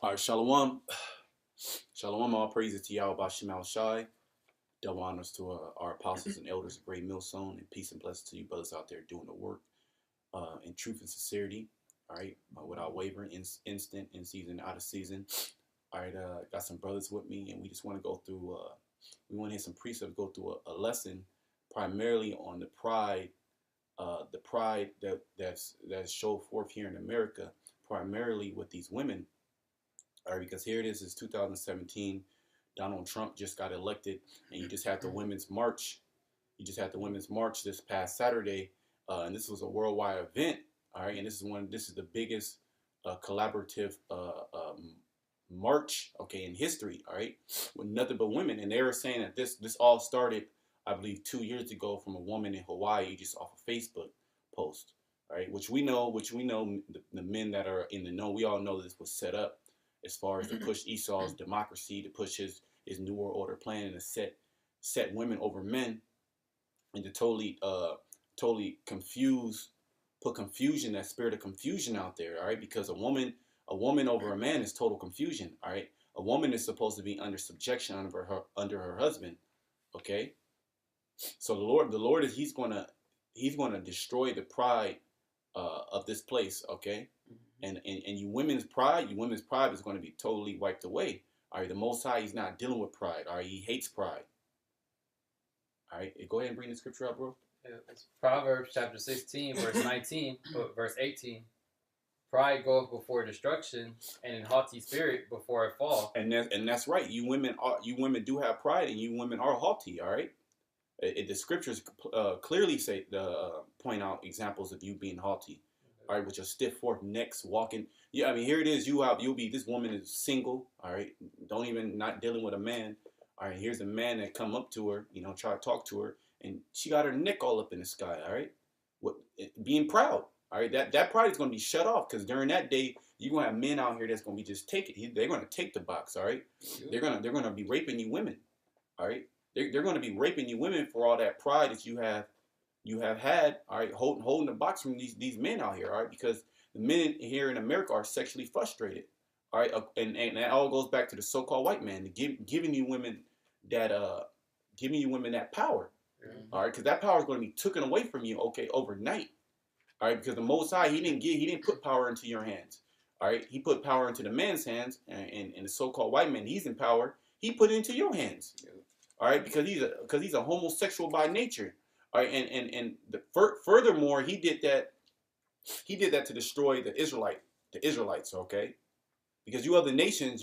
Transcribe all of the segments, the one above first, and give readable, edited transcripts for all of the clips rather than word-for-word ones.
All right, Shalom. Shalom, all praises to Yahweh Bashim Al Shai. Double honors to our apostles and elders of Great Millstone, and peace and blessings to you brothers out there doing the work in truth and sincerity. All right, without wavering, instant, in season, out of season. All right, got some brothers with me, and we just want to go through. We want to hear some precepts go through a lesson, primarily on the pride that's showed forth here in America, primarily with these women. All right, because here it is, it's 2017. Donald Trump just got elected, and you just had the Women's March. You just had the Women's March this past Saturday, and this was a worldwide event. All right, and this is the biggest collaborative march, okay, in history. All right, with nothing but women, and they were saying that this all started, I believe, 2 years ago from a woman in Hawaii, just off a Facebook post. All right, which we know, the men that are in the know, we all know this was set up as far as to push Esau's democracy, to push his New World Order plan, and to set women over men, and to totally put confusion, that spirit of confusion out there. All right, because a woman over a man is total confusion. All right, a woman is supposed to be under subjection under her husband. Okay, so the Lord is he's gonna destroy the pride of this place. Okay. And you women's pride is going to be totally wiped away. All right, the Most High, he's not dealing with pride. All right, he hates pride. All right, go ahead and bring the scripture up, bro. It's Proverbs chapter 16, verse 19, verse 18. Pride goeth before destruction, and an haughty spirit before a fall. And that's right. You women do have pride, and you women are haughty. All right, the scriptures clearly say point out examples of you being haughty. All right, with your stiff forked necks walking. Yeah, I mean, here it is. This woman is single. All right, not dealing with a man. All right, here's a man that come up to her, try to talk to her, and she got her neck all up in the sky. All right, being proud. All right, that pride is going to be shut off, because during that day you're going to have men out here that's going to be just take it. They're going to take the box. All right, they're gonna be raping you women. All right, they're going to be raping you women for all that pride that you have had, all right, holding the box from these men out here, all right, because the men here in America are sexually frustrated, all right, and that all goes back to the so-called white man, giving you women that power, all right, because that power is going to be taken away from you, okay, overnight, all right, because the Most High, he didn't put power into your hands, all right, he put power into the man's hands, and the so-called white man, he's in power, he put it into your hands, all right, because he's a homosexual by nature. All right, furthermore, he did that to destroy the Israelites, okay? Because you other nations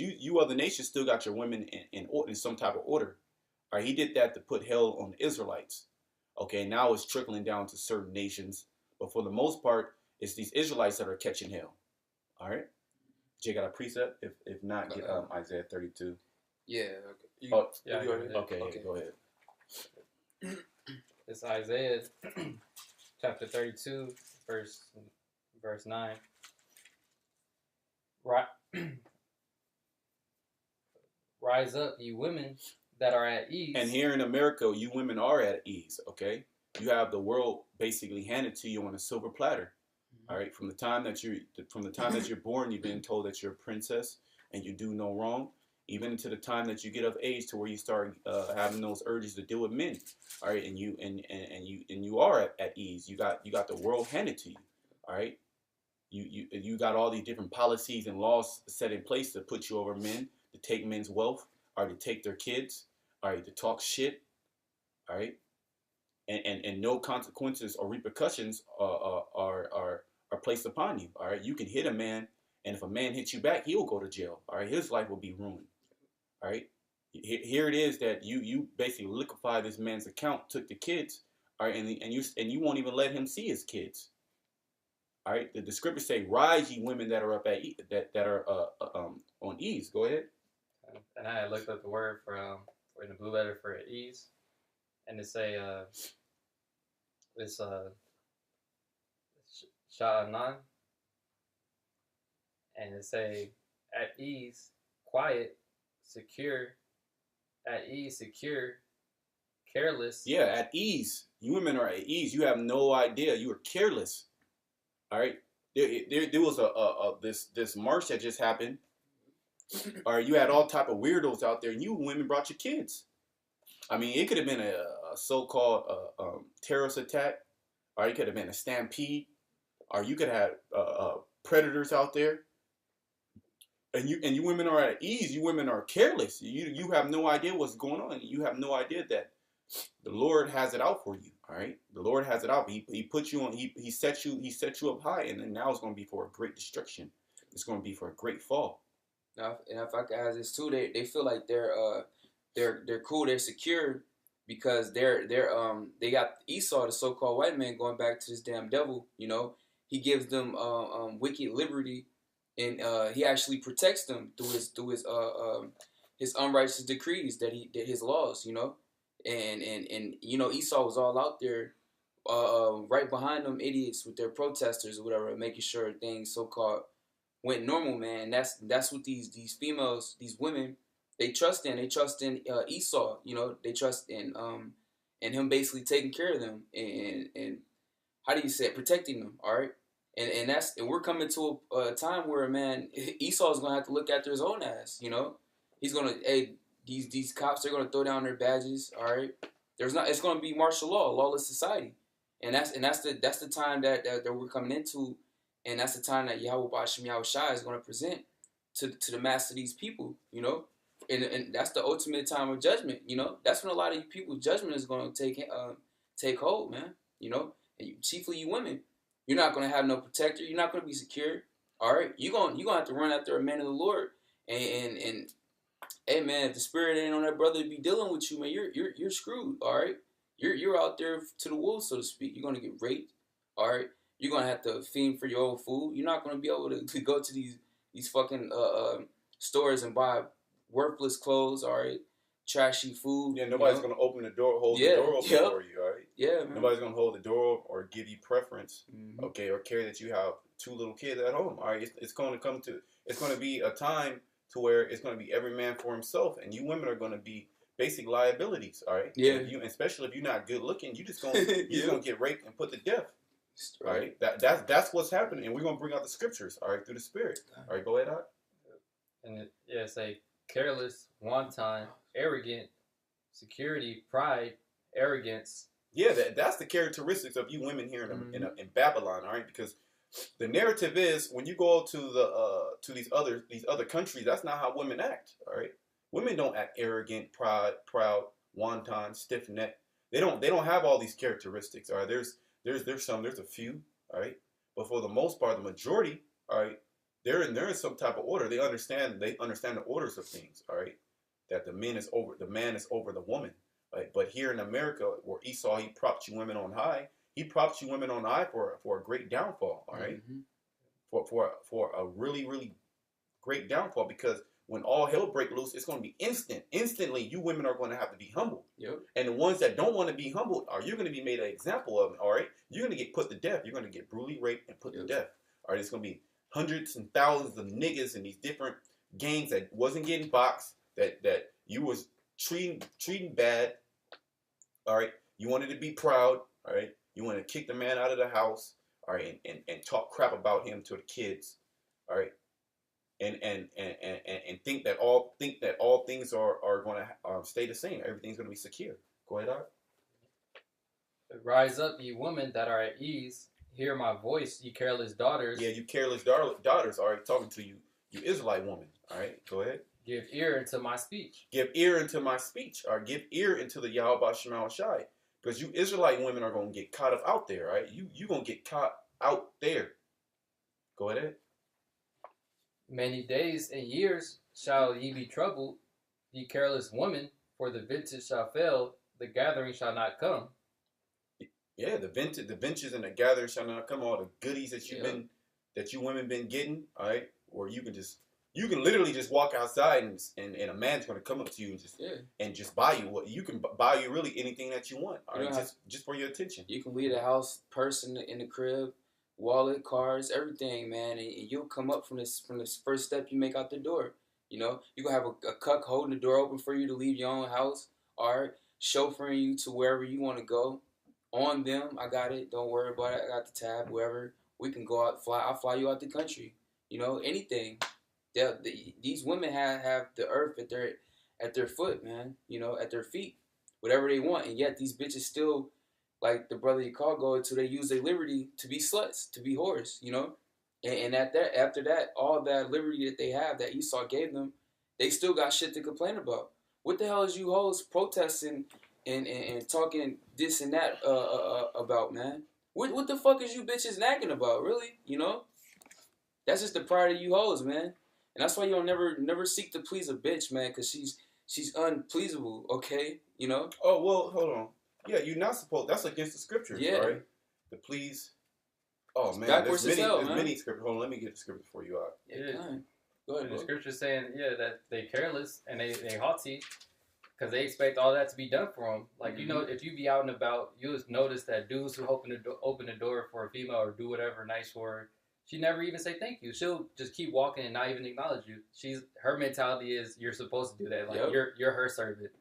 still got your women in some type of order. All right, he did that to put hell on the Israelites. Okay, now it's trickling down to certain nations, but for the most part, it's these Israelites that are catching hell. All right, Jay got a precept. If not, get Isaiah 32. Yeah. Okay. Okay, go ahead. It's Isaiah chapter 32, verse 9. Rise up, you women that are at ease. And here in America, you women are at ease, okay? You have the world basically handed to you on a silver platter. All right, from the time that you're born, you've been told that you're a princess and you do no wrong. Even until the time that you get of age to where you start having those urges to deal with men, all right, and you are at ease. You got the world handed to you, all right. You got all these different policies and laws set in place to put you over men, to take men's wealth, or to take their kids, all right, to talk shit, all right, and no consequences or repercussions are placed upon you, all right. You can hit a man, and if a man hits you back, he'll go to jail, all right. His life will be ruined. All right, here it is that you basically liquefy this man's account, took the kids, all right, and you won't even let him see his kids. All right, the scriptures say, "Rise, ye women that are up at that are on ease." Go ahead. And I looked up the word for in the blue letter for ease, and it say it's sha'anan, and it say at ease, quiet, secure, at ease, secure, careless. Yeah, at ease. You women are at ease. You have no idea. You are careless. All right. There was this march that just happened, Or you had all type of weirdos out there, and you women brought your kids. I mean, it could have been a so-called terrorist attack, or it could have been a stampede, or you could have predators out there, and you women are at ease. You women are careless. You have no idea what's going on. You have no idea that the Lord has it out for you. All right, the Lord has it out. He put you on. He set you up high, and then now it's going to be for a great destruction. It's going to be for a great fall. Now, and if I could add this too, they feel like they're cool, they're secure because they got Esau, the so-called white man, going back to this damn devil. You know, he gives them wicked liberty, and he actually protects them through his unrighteous decrees that his laws. You know, and you know Esau was all out there, right behind them idiots with their protesters or whatever, making sure things so-called went normal, man. That's what these females, these women, they trust in. They trust in Esau. You know, they trust in him basically taking care of them and how do you say it, protecting them. All right, and we're coming to a time where, man, Esau's gonna have to look after his own ass. You know, he's gonna these cops, they're gonna throw down their badges. All right, it's gonna be martial law, lawless society, and that's the time that we're coming into. And that's the time that Yahweh Bashim Yahushua is going to present to the mass of these people, you know? And that's the ultimate time of judgment, you know? That's when a lot of you people's judgment is going to take hold, man, you know? And chiefly you women. You're not going to have no protector. You're not going to be secure, all right? You're going to have to run after a man of the Lord. And hey, man, if the spirit ain't on that brother to be dealing with you, man, you're screwed, all right? You're out there to the wolves, so to speak. You're going to get raped, all right? You're going to have to fiend for your own food. You're not going to be able to go to these fucking stores and buy worthless clothes, all right? Trashy food. Yeah, nobody's going to hold the door open for you, all right? Yeah, man. Nobody's going to hold the door or give you preference, okay, or care that you have 2 little kids at home, all right? It's going to be a time to where it's going to be every man for himself, and you women are going to be basic liabilities, all right? Yeah. Especially if you're not good looking, you're just going to get raped and put to death. All right, that's what's happening, and we're gonna bring out the scriptures, all right, through the Spirit. All right, go ahead, Doc. And say careless, wanton, arrogant, security, pride, arrogance. Yeah, that's the characteristics of you women here in Babylon, all right, because the narrative is when you go to these other countries, that's not how women act, all right. Women don't act arrogant, proud, wanton, stiff necked. They don't have all these characteristics, all right. There's a few, all right, but for the most part, the majority, all right, they're in some type of order. They understand the orders of things, all right, that the man is over the woman, right? But here in America, where Esau, he propped you women on high, for a great downfall, all right, for a really, really great downfall, because when all hell break loose, it's going to be instant. Instantly, you women are going to have to be humbled. Yep. And the ones that don't want to be humbled, you're going to be made an example of, all right? You're going to get put to death. You're going to get brutally raped and put to death. All right, it's going to be hundreds and thousands of niggas in these different gangs that wasn't getting boxed, that you was treating bad, all right? You wanted to be proud, all right? You wanted to kick the man out of the house, all right, and talk crap about him to the kids, all right? And think that all things are going to stay the same. Everything's going to be secure. Go ahead, Art. Rise up, ye women that are at ease. Hear my voice, ye careless daughters. Yeah, you careless daughters. All right, talking to you, you Israelite woman. All right, go ahead. Give ear into my speech. Give ear into my speech. Or give ear into the Yahweh Shema Shai. Because you Israelite women are going to get caught up out there, right? You going to get caught out there. Go ahead. Many days and years shall ye be troubled, ye careless women, for the vintage shall fail, the gathering shall not come. Yeah, the vintage and the gathering shall not come. All the goodies that you women been getting, all right? Or you can literally just walk outside and a man's going to come up to you and just buy you what you can buy you really anything that you want, all right? Just for your attention. You can leave the house, purse in the crib, wallet, cards, everything, man, and you'll come up from this first step you make out the door. You know, you gonna have a cuck holding the door open for you to leave your own house, all right, chauffeuring you to wherever you want to go. On them, I got it. Don't worry about it. I got the tab. Wherever we can go out, I'll fly you out the country. You know, anything. these women have the earth at their foot, man. You know, at their feet, whatever they want, and yet these bitches still, like the brother you call go to, they use their liberty to be sluts, to be whores, you know. And at that, after that, all that liberty that they have, that Esau gave them, they still got shit to complain about. What the hell is you hoes protesting and talking this and that about, man? What the fuck is you bitches nagging about, really? You know? That's just the pride of you hoes, man. And that's why you don't never seek to please a bitch, man, because she's unpleasable, okay? You know? Oh, well, hold on. Yeah, you're not supposed. That's against the scriptures, Yeah. right? To please. Oh man, backwards there's as hell, man. many scriptures. Hold on, let me get the scripture for you out. Yeah, go ahead, The bro. scripture's saying, that they careless and they haughty because they expect all that to be done for them. Like, you know, if you be out and about, you'll notice that dudes who open the door for a female or do whatever nice for her, she never even say thank you. She'll just keep walking and not even acknowledge you. Her mentality is you're supposed to do that. Like, you're her servant.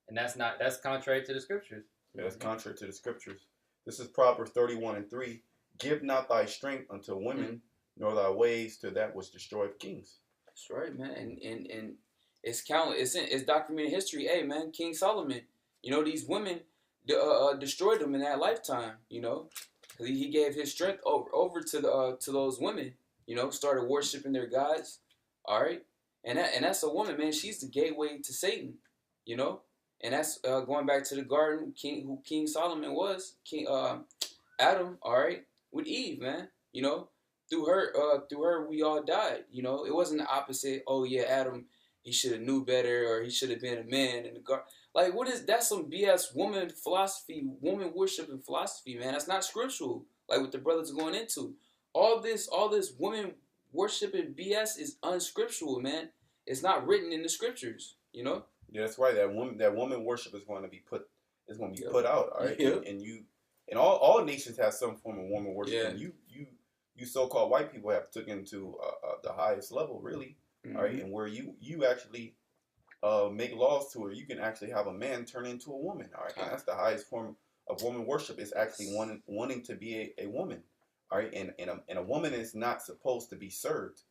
And that's contrary to the scriptures. Yeah, that's contrary to the scriptures. This is Proverbs 31:3. Give not thy strength unto women, nor thy ways to that which destroyeth kings. That's right, man. And it's countless. It's documented history. Hey, man, King Solomon. You know, these women destroyed him in that lifetime. You know, he gave his strength over to those women. You know, started worshiping their gods. All right, and that's a woman, man. She's the gateway to Satan. You know, and that's going back to the garden. Who King Solomon was, King Adam. All right, with Eve, man. You know, through her, we all died. You know, it wasn't the opposite. Oh yeah, Adam, he should have knew better, or he should have been a man in the garden. Like, that's some BS woman philosophy, woman worshiping philosophy, man. That's not scriptural. Like what the brothers are going into. All this woman worshiping BS is unscriptural, man. It's not written in the scriptures. You know. Yeah, that's right. That woman worship is going to be put put out. All right, and all nations have some form of woman worship. Yeah. And you so-called white people have taken to the highest level, really. Mm-hmm. All right, and where you actually make laws to where you can actually have a man turn into a woman. All right, and that's the highest form of woman worship, is actually wanting to be a woman. All right, and a woman is not supposed to be served.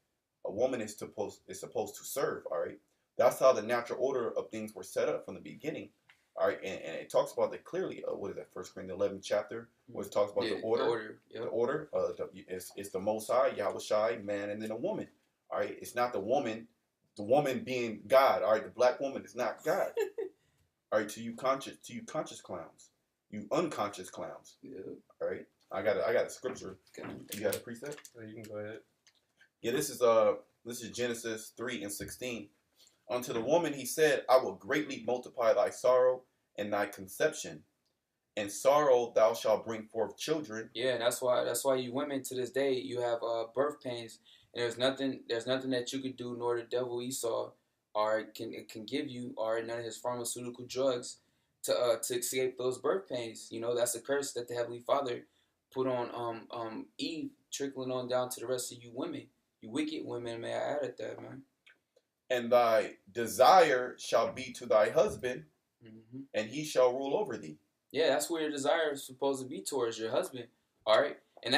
A woman is supposed to serve. All right, that's how the natural order of things were set up from the beginning. All right, and it talks about that clearly. What is that? 1 Corinthians 11 chapter, where it talks about the order. Yep. The order. It's the Most High, Yahweh Shai, man, and then a woman. All right, it's not the woman being God. All right, the black woman is not God. All right, to you conscious clowns, you unconscious clowns. Yeah. All right, I got a scripture. Okay. You got a precept? So you can go ahead. Yeah, this is Genesis 3:16. Unto the woman he said, I will greatly multiply thy sorrow and thy conception. In sorrow thou shalt bring forth children. Yeah, that's why you women to this day, you have birth pains, and there's nothing that you could do, nor the devil Esau or can give you, or none of his pharmaceutical drugs to escape those birth pains. You know, that's a curse that the Heavenly Father put on Eve, trickling on down to the rest of you women. You wicked women, may I add at that, man. And thy desire shall be to thy husband, Mm-hmm. and he shall rule over thee. Yeah, that's where your desire is supposed to be towards your husband. All right, and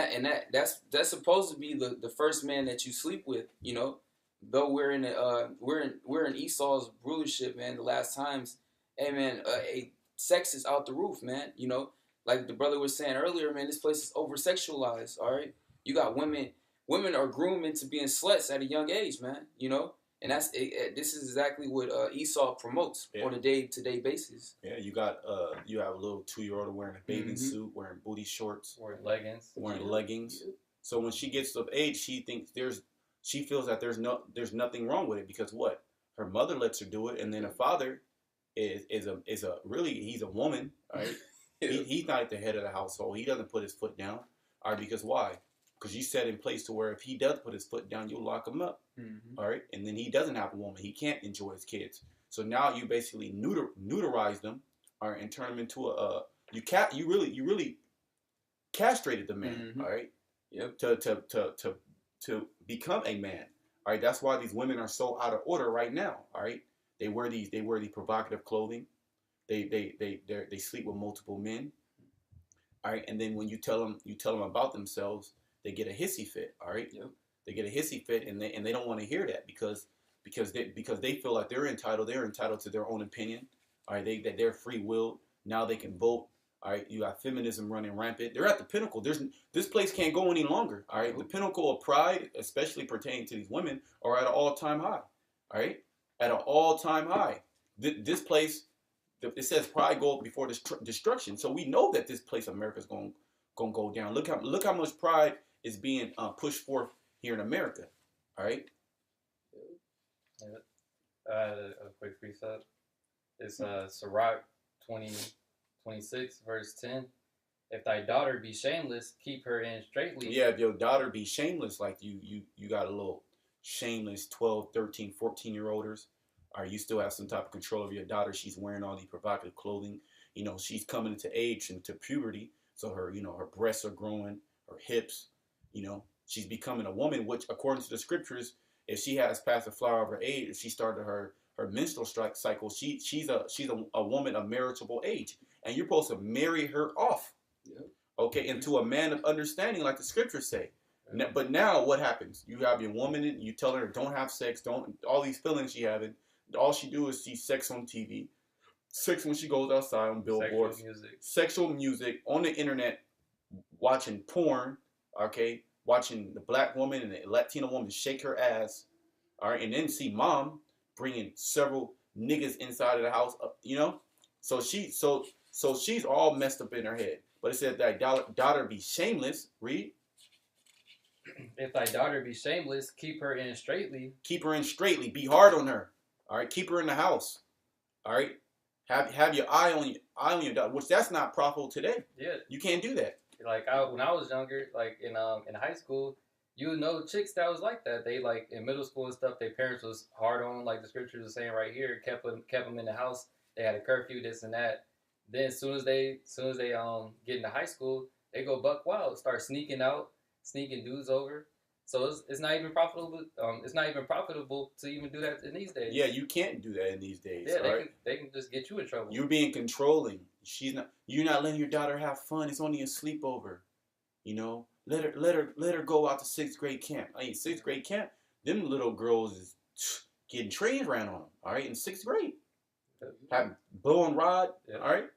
that's supposed to be the first man that you sleep with. You know, though we're in Esau's rulership, man. The last times, hey man, sex is out the roof, man. You know, like the brother was saying earlier, man. This place is over sexualized. All right, you got women are groomed into being sluts at a young age, man. You know. And this is exactly what Esau promotes on a day-to-day basis. Yeah, you have a little 2-year-old wearing a bathing suit, wearing booty shorts, wearing leggings. Yeah. So when she gets of age, she feels that there's nothing wrong with it, because what? Her mother lets her do it, and then her father is he's a woman, right? He's not at the head of the household. He doesn't put his foot down. All right, because why? Because you set in place to where if he does put his foot down, you'll lock him up. Mm-hmm. All right, and then he doesn't have a woman. He can't enjoy his kids. So now you basically neuterize them, all right, and turn them into you really castrated the man, Mm-hmm. all right. Yep. To become a man, all right. That's why these women are so out of order right now, all right. They wear these provocative clothing. They sleep with multiple men, all right. And then when you tell them about themselves, they get a hissy fit, all right. Yep. They get a hissy fit, and they don't want to hear that because they feel like they're entitled. They're entitled to their own opinion. All right, that they're free willed. Now they can vote. All right, you got feminism running rampant. They're at the pinnacle. This place can't go any longer. All right, the pinnacle of pride, especially pertaining to these women, are at an all-time high. All right, at an all-time high. This place, it says pride go before destruction. So we know that this place, America's going to go down. Look how much pride is being pushed forth here in America. All right. A quick precept. It's Sirach 20:26 verse 10. If thy daughter be shameless, keep her in straitly. Yeah, if your daughter be shameless, like you got a little shameless 12, 13, 14-year-olders, or you still have some type of control over your daughter. She's wearing all these provocative clothing. You know, she's coming into age and to puberty. So her breasts are growing, her hips, she's becoming a woman, which according to the scriptures, if she has passed the flower of her age, if she started her menstrual cycle, she's a woman of marriageable age. And you're supposed to marry her off. Yep. Okay, into a man of understanding, like the scriptures say. But now what happens? You have your woman and you tell her don't have sex, all these feelings she having. All she do is see sex on TV, sex when she goes outside on billboards, sexual music on the internet, watching porn, okay, watching the black woman and the Latino woman shake her ass, all right, and then see mom bringing several niggas inside of the house, So she's all messed up in her head. But it said that daughter be shameless. Read. If thy daughter be shameless, keep her in straitly. Keep her in straitly. Be hard on her. All right. Keep her in the house. All right. Have your eye on your daughter, which that's not profitable today. Yeah. You can't do that. Like when I was younger, like in high school, you know chicks that was like that. They like in middle school and stuff. Their parents was hard on, like the scriptures are saying right here. Kept them in the house. They had a curfew, this and that. Then as soon as they get into high school, they go buck wild, start sneaking dudes over. So it's not even profitable. It's not even profitable to even do that in these days. Yeah, you can't do that in these days. Yeah, they can just get you in trouble. You're being controlling. You're not letting your daughter have fun. It's only a sleepover. Let her go out to 6th grade camp. I mean, 6th grade camp, them little girls is getting trains ran on them. All right, in 6th grade, have bow and rod. Yeah. All right,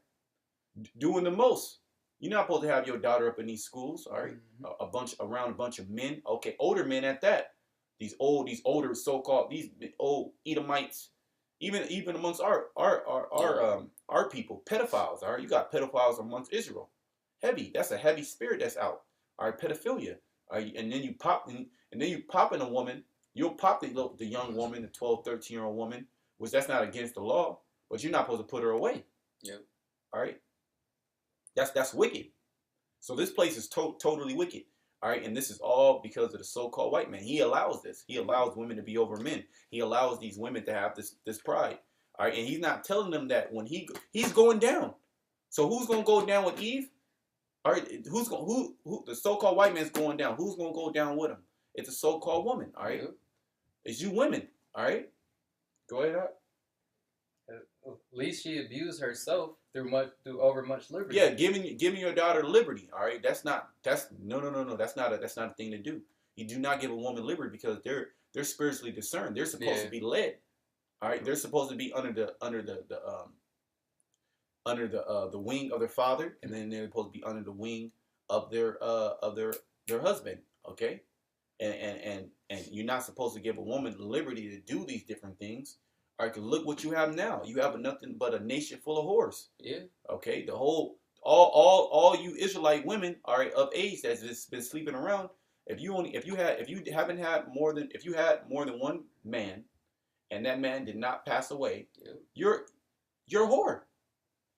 doing the most. You're not supposed to have your daughter up in these schools, all right? Mm-hmm. Around a bunch of men, okay, older men at that. These older so-called these old Edomites, even amongst our people, pedophiles. All right, you got pedophiles amongst Israel. That's a heavy spirit that's out. All right, pedophilia. All right, and then you pop in a woman. You'll pop the young woman, the 12, 13-year-old woman, which that's not against the law, but you're not supposed to put her away. Yep. All right. That's wicked. So this place is totally wicked. All right, and this is all because of the so-called white man. He allows this. He allows women to be over men. He allows these women to have this pride. All right, and he's not telling them that when he's going down. So who's gonna go down with Eve? All right, who the so-called white man's going down? Who's gonna go down with him? It's a so-called woman. All right, it's you women. All right, go ahead. At least she abused herself through over much liberty. Yeah, giving your daughter liberty. All right, that's no. That's not a thing to do. You do not give a woman liberty because they're spiritually discerned. They're supposed to be led. All right, they're supposed to be under the wing of their father, and then they're supposed to be under the wing of their husband. Okay, and you're not supposed to give a woman liberty to do these different things. All right, cause look what you have now. You have nothing but a nation full of whores. Yeah. Okay, the whole all you Israelite women, all right, of age that's just been sleeping around. If you had more than one man, and that man did not pass away, you're a whore.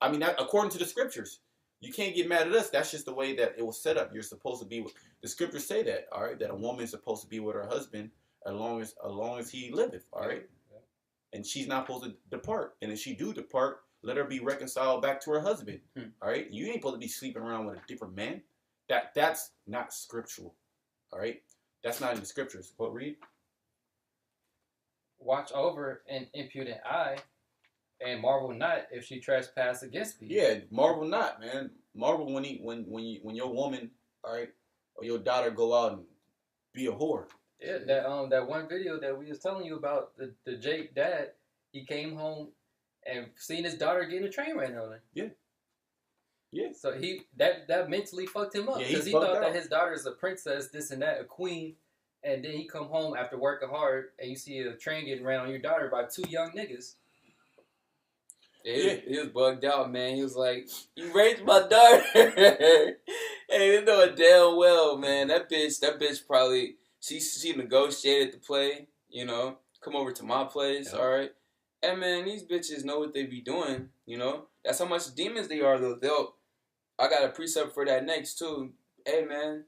I mean, that, according to the scriptures, you can't get mad at us. That's just the way that it was set up. You're supposed to be with the scriptures say that. All right, that a woman is supposed to be with her husband as long as he liveth. All right. And she's not supposed to depart. And if she do depart, let her be reconciled back to her husband. All right? You ain't supposed to be sleeping around with a different man. That's not scriptural. All right? That's not in the scriptures. But read. Watch over an impudent eye, and marvel not if she trespass against thee. Yeah, marvel not, man. Marvel when your woman, all right, or your daughter go out and be a whore. Yeah, that one video that we was telling you about, the Jake dad, he came home and seen his daughter getting a train ran on her. Yeah. Yeah. So that mentally fucked him up Yeah, because he's he bugged thought that out. his daughter is a princess, this and that, a queen, and then he come home after working hard and you see a train getting ran on your daughter by two young niggas. Yeah, he was bugged out, man. He was like, "You raped my daughter." Hey, you know it damn well, man. That bitch probably she negotiated the play. You know, come over to my place, Yeah. all right. And man, these bitches know what they be doing. You know, that's how much demons they are. Though I got a precept for that next too. Hey, man,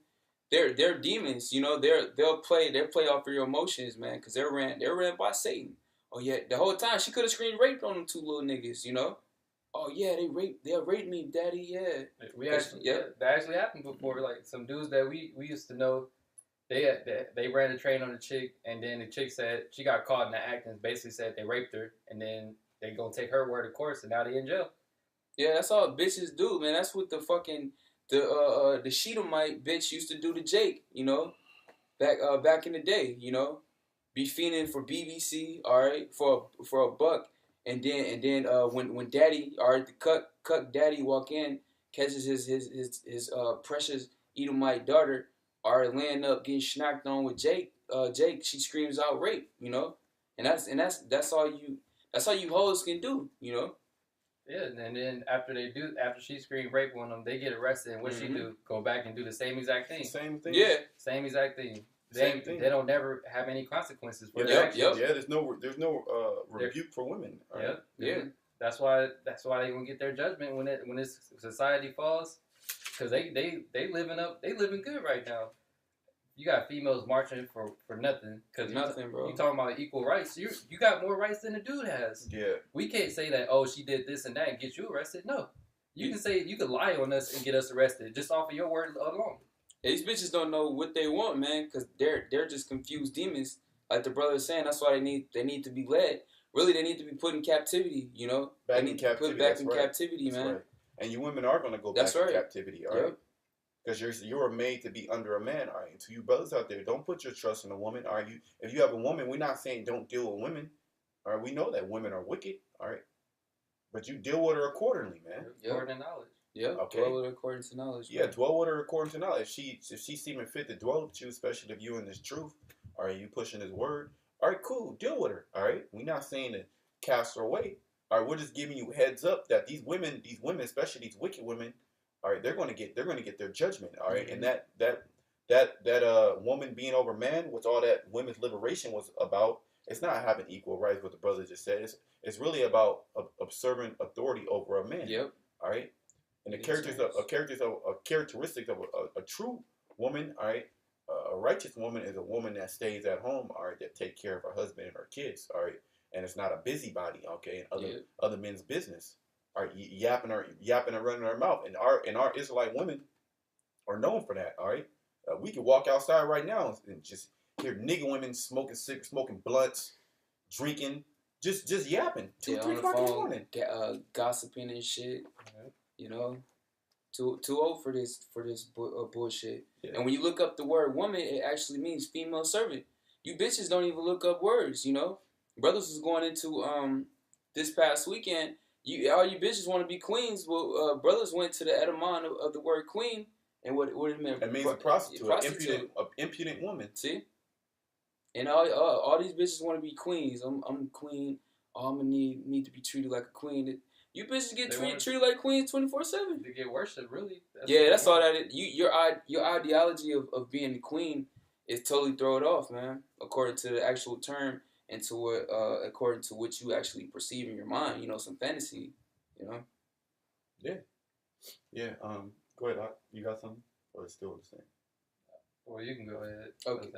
they're demons. You know, they'll play off of your emotions, man, because they're ran by Satan. Oh yeah, the whole time she could have screamed rape on them two little niggas, you know. Oh yeah, they raped me, daddy. Yeah, That actually happened before. Like some dudes that we used to know, they ran a train on a chick, and then the chick said she got caught in the act and basically said they raped her, and then they gonna take her word of course, and now they in jail. Yeah, that's all bitches do, man. That's what the fucking the Sheetamite bitch used to do to Jake, you know, back in the day, you know, be fiending for BBC, all right, for a buck, and then when daddy, all right, the cuck daddy walk in, catches his precious Edomite daughter, all right, laying up getting schnacked on with Jake, she screams out rape, you know, and that's all you hoes can do, you know. Yeah, and then after she screamed rape on them, they get arrested, and what she do? Go back and do the same exact thing. Same thing. Yeah. Same exact thing. Same thing. They don't never have any consequences for Yeah, their actions. yeah. There's no rebuke for women. Right? Yep. Yeah. That's why they gonna get their judgment when this society falls, because they living good right now. You got females marching for nothing, because Nothing, bro. You talking about equal rights? You got more rights than the dude has. Yeah. We can't say that, oh, she did this and that and get you arrested. No, you can say, you can lie on us and get us arrested just off of your word alone. These bitches don't know what they want, man, because they're just confused demons. Like the brother was saying, that's why they need to be led. Really, they need to be put in captivity. You know, Back they in need to be captivity. put back That's in right. captivity, That's man. right. And you women are gonna go That's back right. in captivity, all right? Because you're made to be under a man, all right? And to you brothers out there, don't put your trust in a woman, all right? If you have a woman, we're not saying don't deal with women, all right? We know that women are wicked, all right? But you deal with her accordingly, man. According to knowledge. Yeah. Okay. Dwell with her according to knowledge. Yeah, man. dwell with her according to knowledge. If she seeming fit to dwell with you, especially if you in this truth, all right, you pushing his word, all right, cool, deal with her, all right? We're not saying to cast her away, all right? We're just giving you heads up that these women, especially these wicked women, all right, they're gonna get their judgment, all right? Mm-hmm. And that woman being over man, which all that women's liberation was about, it's not having equal rights. What the brother just said, it's really about observing authority over a man. Yep. All right, and the characteristics of a true woman, all right, a righteous woman is a woman that stays at home, all right, that take care of her husband and her kids, all right, and it's not a busybody, okay, and other men's business. All right, yapping and running her mouth, and our Israelite women are known for that. All right, we can walk outside right now and just hear nigga women smoking blunts, drinking, just yapping 2-3 o'clock in the morning, gossiping and shit. You know, too old for this bullshit. Yeah. And when you look up the word woman, it actually means female servant. You bitches don't even look up words. You know, brothers was going into this past weekend. All you bitches want to be queens. Well, brothers went to the etymon of the word queen, and what it meant. It means a prostitute, an impudent woman. See, and all these bitches want to be queens. I'm queen. Oh, I'm gonna need to be treated like a queen. You bitches get treated like queens 24/7. They get worshipped, really. That's all that is. Your ideology of being the queen is totally thrown off, man. According to the actual term. And to what, according to what you actually perceive in your mind, you know, some fantasy, you know. Yeah. Go ahead, Doc. You got something, or it's still the same? Well, you can go ahead. Okay.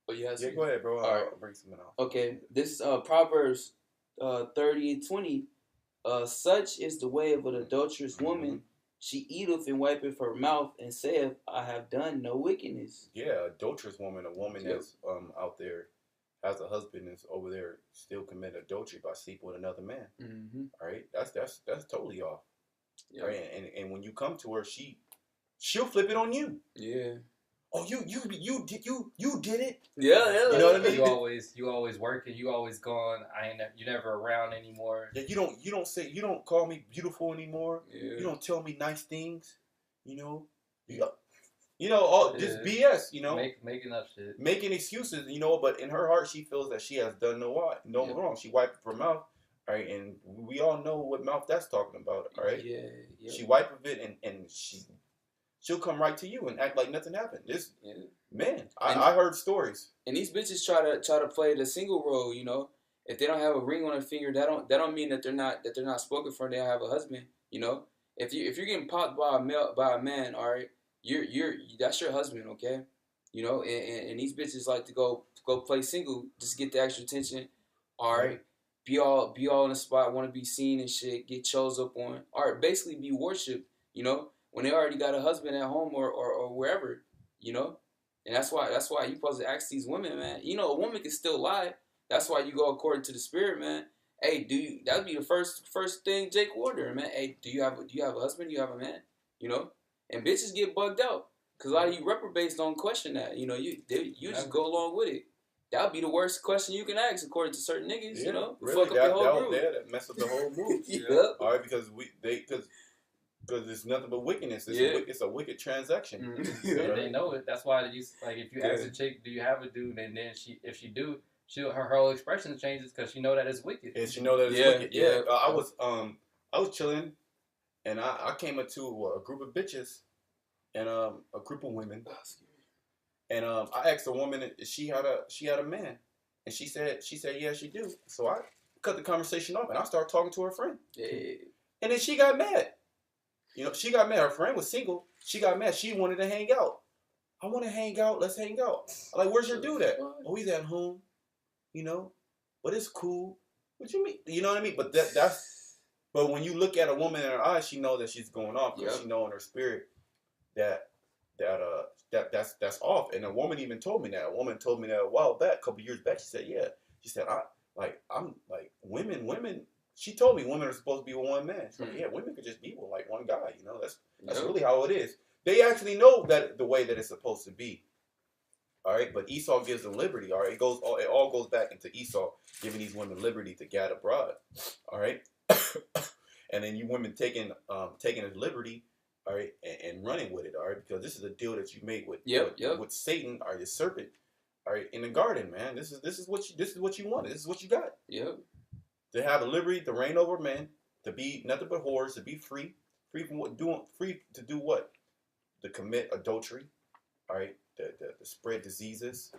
Oh, yeah. Go ahead, bro. I'll bring something out. Okay. This is Proverbs 30:20. Such is the way of an adulterous woman. She eateth and wipeth her mouth and saith, I have done no wickedness. Yeah, adulterous woman, a woman that's out there. Has a husband that's over there still committing adultery by sleeping with another man. Mm-hmm. All right, that's totally off. Yeah. Right, and when you come to her, she'll flip it on you. Yeah. oh, you did it. Yeah, yeah. You know what I mean? You always working. You always gone. You never around anymore. Yeah, you don't call me beautiful anymore. Yeah. You don't tell me nice things. You know, all just BS. You know, making up shit, making excuses. You know, but in her heart, she feels that she has done no wrong. She wiped her mouth. All right, and we all know what mouth that's talking about. All right, yeah. She wiped it, and she'll come right to you and act like nothing happened. Man, I heard stories. And these bitches try to play the single role. You know, if they don't have a ring on their finger, that don't mean that they're not spoken for. They don't have a husband. You know, if you're getting popped by a man, all right, that's your husband, okay? You know, and these bitches like to go play single, just get the extra attention. All right. Be all in the spot, want to be seen and shit, get chose up on. All right, basically be worshipped, you know, when they already got a husband at home or wherever, you know. And that's why you supposed to ask these women, man. You know, a woman can still lie. That's why you go according to the spirit, man. Hey, that'd be the first thing Jake wonder, man. Hey, do you have a husband? Do you have a man? You know, and bitches get bugged out because a lot of you reprobates don't question that. You know, you just go along with it. That would be the worst question you can ask according to certain niggas. Yeah, you know, really, fuck up the whole group. That mess up the whole mood. Yep. All right, because it's nothing but wickedness. It's a wicked transaction. Mm-hmm. And they know it. That's why they use, like, if you ask a chick, do you have a dude, and then if she do, her whole expression changes because she know that it's wicked. And she know that it's wicked. Yeah. I was chilling, and I came into a group of bitches and a group of women, and I asked a woman if she had a man, and she said yeah, she do. So I cut the conversation off and I started talking to her friend. Yeah. And then she got mad. You know, she got mad. Her friend was single. She got mad. She wanted to hang out. I want to hang out. Let's hang out. I'm like, where's your dude at? Oh, he's at home. You know, but it's cool. What you mean? You know what I mean? But but when you look at a woman in her eyes, she knows that she's going off. Because she know in her spirit that's off. And a woman even told me that. A woman told me that a while back, a couple years back. She said, yeah. She said, I'm like women. She told me women are supposed to be with one man. She's like, yeah, women could just be with like one guy. You know, that's really how it is. They actually know that the way that it's supposed to be. All right, but Esau gives them liberty. All right, it all goes back into Esau giving these women liberty to gad abroad. All right, and then you women taking his liberty. All right, and running with it. All right, because this is a deal that you made with Satan or the serpent. All right, in the garden, man. This is what you wanted. This is what you got. Yep. To have a liberty to reign over men, to be nothing but whores, to be free to do what? To commit adultery. All right, to spread diseases.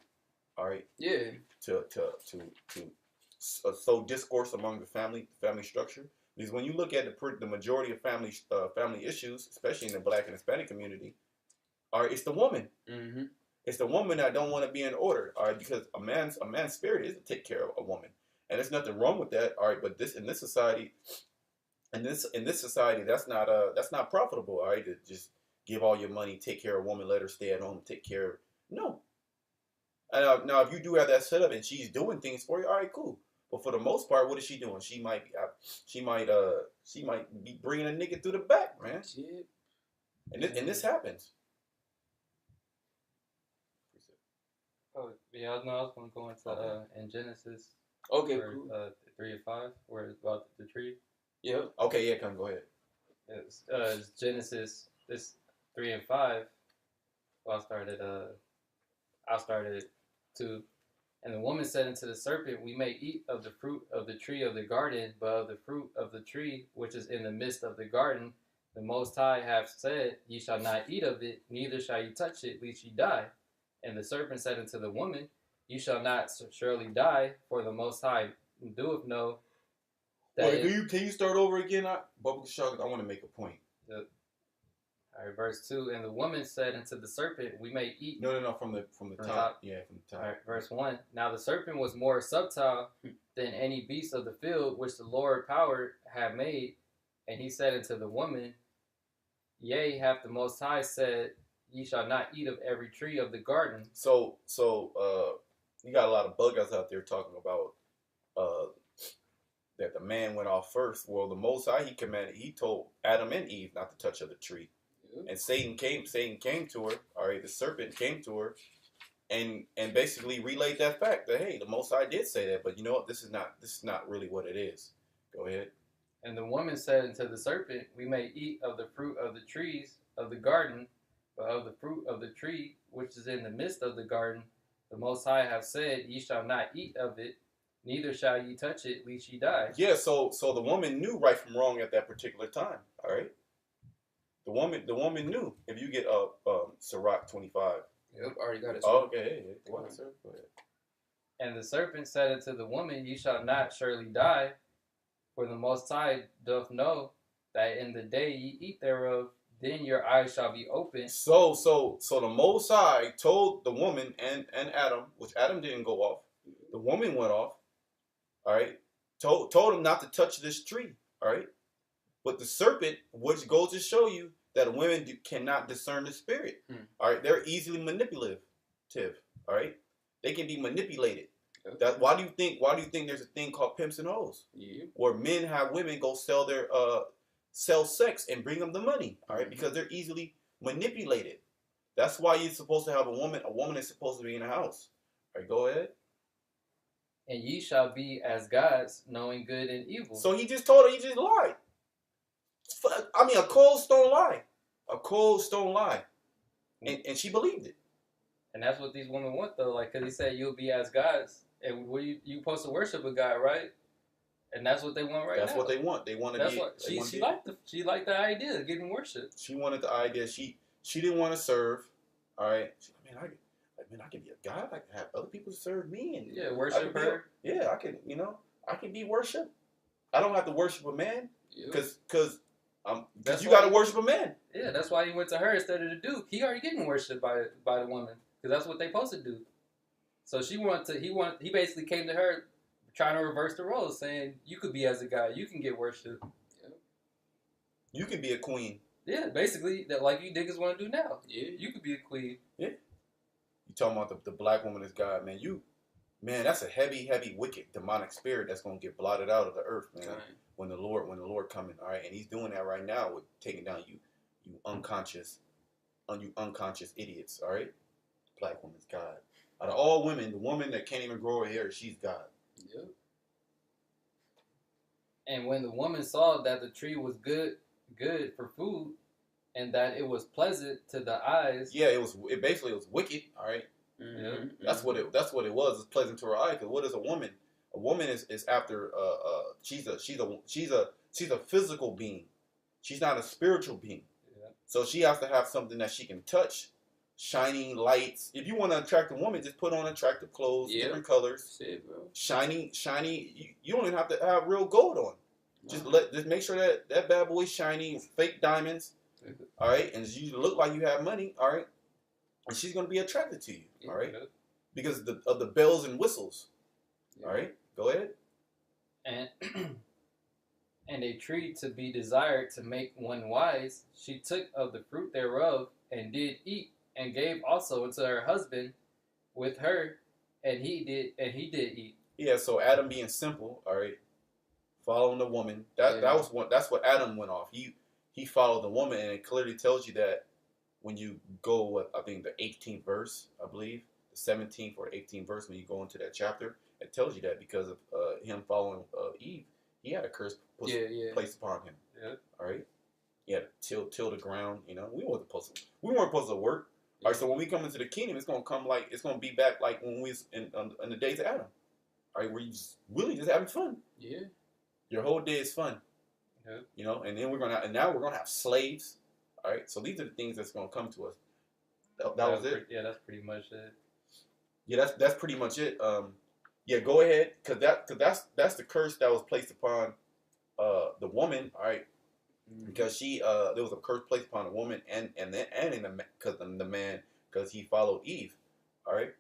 All right. Yeah. To sow discourse among the family structure. Because when you look at the majority of family issues, especially in the Black and Hispanic community, all right, it's the woman. Mm-hmm. It's the woman that don't want to be in order. All right, because a man's spirit is to take care of a woman, and there's nothing wrong with that. All right, but in this society, that's not profitable. All right, to just give all your money, take care of a woman, let her stay at home, take care of no. Now, if you do have that set up and she's doing things for you, all right, cool. But for the most part, what is she doing? She might be bringing a nigga through the back, man. Shit. And this happens. Oh yeah, I was gonna go into in Genesis. Okay, where, cool. 3 and 5, where it's about the tree. Yep. Okay, yeah, go ahead. It's Genesis 3 and 5. Well, I started 2. And the woman said unto the serpent, we may eat of the fruit of the tree of the garden, but of the fruit of the tree which is in the midst of the garden, the Most High hath said, ye shall not eat of it, neither shall ye touch it, lest ye die. And the serpent said unto the woman, ye shall not surely die, for the Most High doeth know that. Wait, can you start over again? I want to make a point. All right, verse 2. And the woman said unto the serpent, we may eat. No, from the top. Yeah, from the top. All right, verse 1. Now the serpent was more subtle than any beast of the field which the Lord power had made. And he said unto the woman, yea, hath the Most High said, ye shall not eat of every tree of the garden. So you got a lot of buggers out there talking about that the man went off first. Well, the Most High, he told Adam and Eve not to touch of the tree. And Satan came to her, all right, the serpent came to her and basically relayed that fact that, hey, the Most High did say that, but you know what, this is not really what it is. Go ahead. And the woman said unto the serpent, We may eat of the fruit of the trees of the garden, but of the fruit of the tree which is in the midst of the garden, the Most High have said, Ye shall not eat of it, neither shall ye touch it, lest ye die. Yeah, so the woman knew right from wrong at that particular time, all right? The woman knew. If you get Sirach 25. Yep, already got it. Oh, okay. Go ahead, sir. Go ahead. And the serpent said unto the woman, Ye shall not surely die, for the Most High doth know that in the day ye eat thereof, then your eyes shall be opened. So the Most High told the woman and Adam, which Adam didn't go off. The woman went off. All right. Told him not to touch this tree. All right. But the serpent, which goes to show you that women cannot discern the spirit. All right. They're easily manipulative. All right. They can be manipulated. That why do you think there's a thing called pimps and hoes? Yeah. Where men have women go sell sex and bring them the money. All right. Because they're easily manipulated. That's why you're supposed to have a woman. A woman is supposed to be in the house. All right. Go ahead. And ye shall be as gods, knowing good and evil. So he just told her, he just lied. I mean, a cold stone lie. A cold stone lie. And she believed it. And that's what these women want, though. Like, because he said, you'll be as gods. And you supposed to worship a God, right? And that's what they want now. That's what they want. They want to be. What, she liked the idea of getting worship. She wanted the idea. She didn't want to serve. All right. She, I can be a God. I can have other people serve me and worship her. I can be worshipped. I don't have to worship a man because you got to worship a man. Yeah, that's why he went to her instead of the dude. He already getting worshipped by the woman because that's what they supposed to do. So he basically came to her trying to reverse the roles, saying you could be as a guy, you can get worshipped. You can be a queen. Yeah, basically that like you niggas want to do now. Yeah, you could be a queen. Yeah. You talking about the black woman is God, man. Man, that's a heavy, wicked, demonic spirit that's gonna get blotted out of the earth, man. Right. When the Lord coming, all right, and He's doing that right now with taking down you unconscious idiots, all right. Black woman's God. Out of all women, the woman that can't even grow her hair, she's God. Yep. And when the woman saw that the tree was good for food, and that it was pleasant to the eyes. Yeah, it basically was wicked. All right. Mm-hmm. That's what it was. It's pleasant to her eye. Because what is a woman? A woman is after she's a physical being. She's not a spiritual being. Yeah. So she has to have something that she can touch, shining lights. If you want to attract a woman, just put on attractive clothes, different colors, shiny. You don't even have to have real gold on. Just make sure that bad boy's shiny, fake diamonds. All right, and you look like you have money. All right, and she's gonna be attracted to you. All right, because of the bells and whistles. Yeah. All right, go ahead. And a tree to be desired to make one wise, she took of the fruit thereof and did eat, and gave also unto her husband with her, and he did eat. Yeah, so Adam being simple, all right, following the woman. That's what Adam went off. He followed the woman, and it clearly tells you that when you go, I think the 18th verse, I believe, the 17th or 18th verse, when you go into that chapter, it tells you that because of him following Eve, he had a curse placed upon him. Yeah. All right. He had to till the ground. You know, we weren't supposed to work. Yeah. All right. So when we come into the kingdom, it's gonna be back like when we was in the days of Adam. All right, where you just really just having fun. Yeah. Your whole day is fun. Yeah. You know, and then now we're gonna have slaves. All right, so these are the things that's gonna come to us. That was it. Yeah, that's pretty much it. Yeah, that's pretty much it. Yeah, go ahead, cause that's the curse that was placed upon the woman. All right, because there was a curse placed upon the woman and the man because he followed Eve. All right,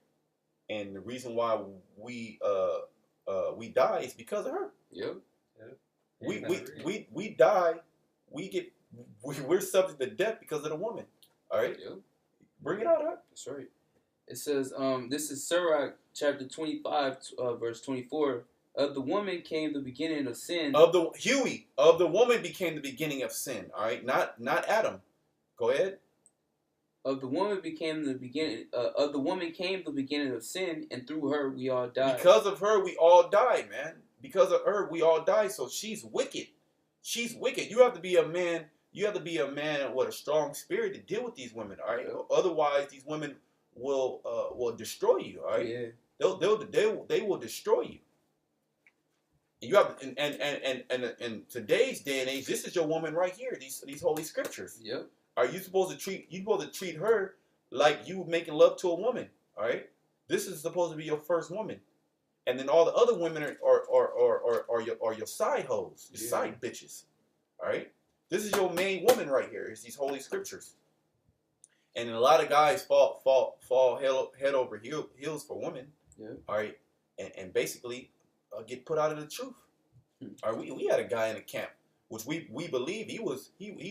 and the reason why we die is because of her. Yep. We die. We're subject to death because of the woman. All right. Yep. Bring it out. Huh? That's right. It says, this is Sirach chapter 25, verse 24. Of the woman came the beginning of sin. Of the woman became the beginning of sin. All right, not Adam. Go ahead. Of the woman became the beginning. Of the woman came the beginning of sin, and through her we all died. Because of her, we all die, man. Because of her, we all die. So she's wicked. She's wicked. You have to be a man. You have to be a man with a strong spirit to deal with these women. All right. Yeah. Otherwise, these women will destroy you. All right. Yeah. They will destroy you. You have and today's day and age, this is your woman right here. These holy scriptures. Yep. Are you supposed to treat her like you making love to a woman? All right. This is supposed to be your first woman, and then all the other women are your side hoes, your side bitches. All right. This is your main woman right here. It's these holy scriptures, and then a lot of guys fall head over heels for women. Yeah. All right, and basically get put out of the truth. All right. We had a guy in the camp, which we believe he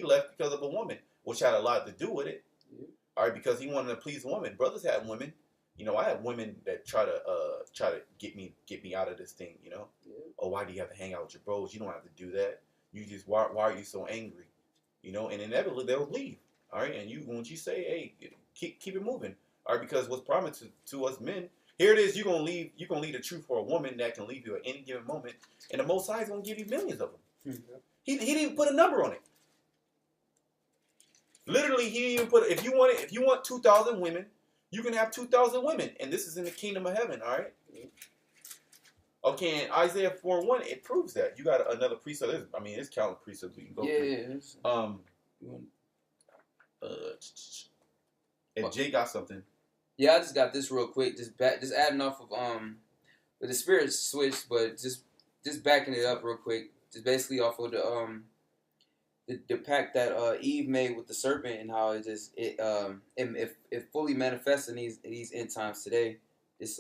left because of a woman, which had a lot to do with it. Yeah. All right, because he wanted to please a woman. Brothers had women. You know, I have women that try to get me out of this thing. You know, oh, why do you have to hang out with your bros? You don't have to do that. You just why are you so angry? You know, and inevitably they'll leave. All right, and once you say, hey, keep it moving. All right, because what's promised to us men, here it is. You're gonna leave the truth for a woman that can leave you at any given moment, and the Most High is gonna give you millions of them. He didn't even put a number on it. Literally, he didn't even put. If you want 2,000 women, you can have 2,000 women, and this is in the kingdom of heaven. All right. Okay, and Isaiah 4:1, it proves that. You got another precept. It's countless precepts we can go through. And Jay got something. Yeah, I just got this real quick. Just adding off of the spirit switch, but just backing it up real quick. Just basically off of the pact that Eve made with the serpent and how it fully manifests in these end times today. It's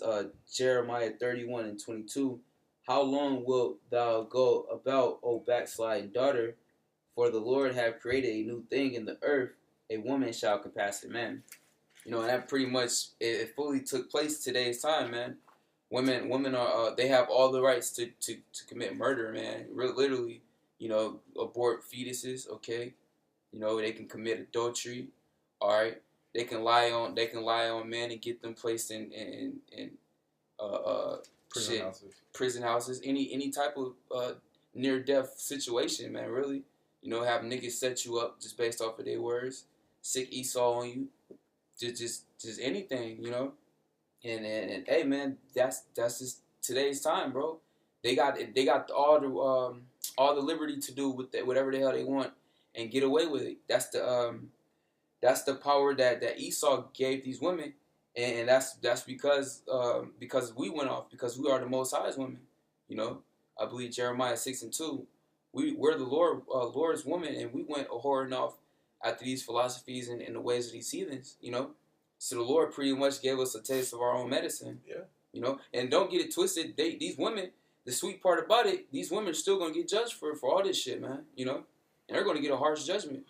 Jeremiah 31:22. How long wilt thou go about, O backsliding daughter? For the Lord have created a new thing in the earth. A woman shall compass a man. You know, and that pretty much it fully took place today's time, man. Women are they have all the rights to commit murder, man. Literally, you know, abort fetuses. Okay, you know, they can commit adultery. All right. They can lie on men and get them placed in prison houses, any type of near death situation, man. Really, you know, have niggas set you up just based off of their words, sick Esau on you, just anything, you know. And hey, man, that's just today's time, bro. They got all the liberty to do with whatever the hell they want and get away with it. That's the power that Esau gave these women, and that's because we went off, because we are the Most High's women. You know, I believe Jeremiah 6:2. We're the Lord's woman, and we went whoring off after these philosophies and the ways of these heathens. You know, so the Lord pretty much gave us a taste of our own medicine. Yeah. You know, and don't get it twisted. These women, the sweet part about it, these women are still gonna get judged for all this shit, man. You know, and they're gonna get a harsh judgment.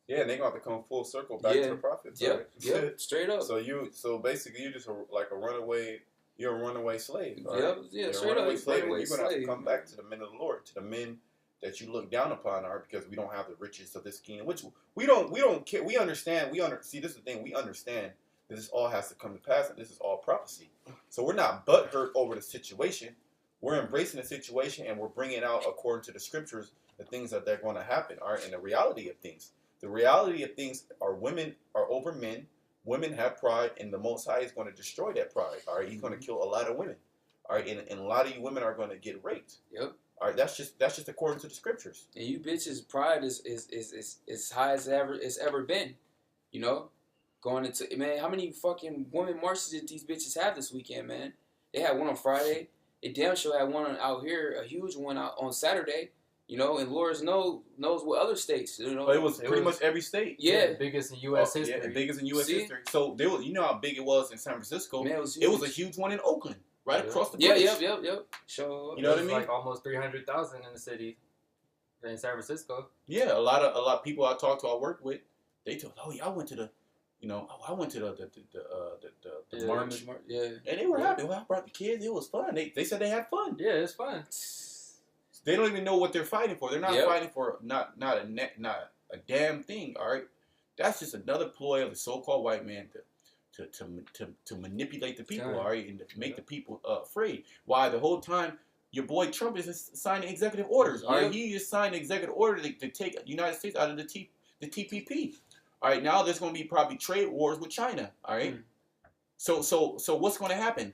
Yeah, and they're going to have to come full circle back to the prophets. Yeah, right? Yeah, straight up. So basically, you're just like a runaway. You're a runaway slave. Right? Yeah, you're straight a runaway up. slave, Runaway and you're going to have to slave. come back to the men of the Lord, to the men that you look down upon, are because we don't have the riches of this kingdom. Which we don't care. We understand. See, this is the thing. We understand that this all has to come to pass, and this is all prophecy. So we're not butthurt over the situation. We're embracing the situation, and we're bringing out, according to the scriptures, the things that they're going to happen. All right, and the reality of things. The reality of things are women are over men. Women have pride, and the Most High is going to destroy that pride. All right, He's going to kill a lot of women. All right, and a lot of you women are going to get raped. Yep. All right, that's just according to the scriptures. And you bitches' pride is high as it's ever been. You know, going into, man, how many fucking women marches did these bitches have this weekend, man? They had one on Friday. They damn sure had one out here, a huge one out on Saturday. You know, and Lord knows what other states. You know, But it was pretty much every state. Yeah, the biggest in U.S. history. Yeah, the biggest in U.S. history. So there was, you know how big it was in San Francisco. Man, it was a huge one in Oakland, right across the bridge. Yep. Sure. You know what I mean? Like almost 300,000 in the city, in San Francisco. Yeah, a lot of people I talked to, I worked with, they told, oh yeah, I went to the march. Yeah, and they were happy. Well, I brought the kids. It was fun. They said they had fun. Yeah, it's fun. They don't even know what they're fighting for. They're not fighting for not a damn thing. All right, That's just another ploy of the so-called white man to manipulate the people, all right, and to make the people afraid. Why the whole time your boy Trump is signing executive orders, all right? He just signed an executive order to take the United States out of the TPP. All right, now there's going to be probably trade wars with China, all right? So what's going to happen?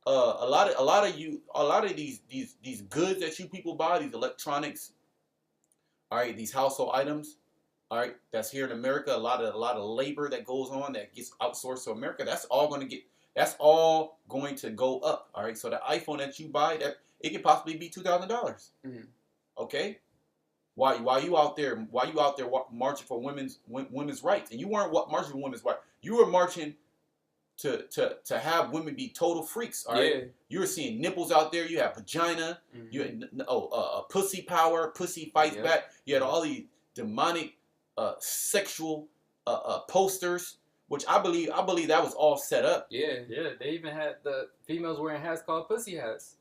A lot of these goods that you people buy, these electronics, all right, these household items, all right, that's here in America. A lot of labor that goes on that gets outsourced to America. That's all going to go up. All right, so the iPhone that you buy, that it could possibly be $2,000. Okay, why you out there marching for women's rights? And you weren't marching for women's rights. You were marching to have women be total freaks. All right, you were seeing nipples out there. You had vagina. You had pussy power. Pussy fights back. You had all these demonic sexual posters, which I believe that was all set up. Yeah. They even had the females wearing hats called pussy hats.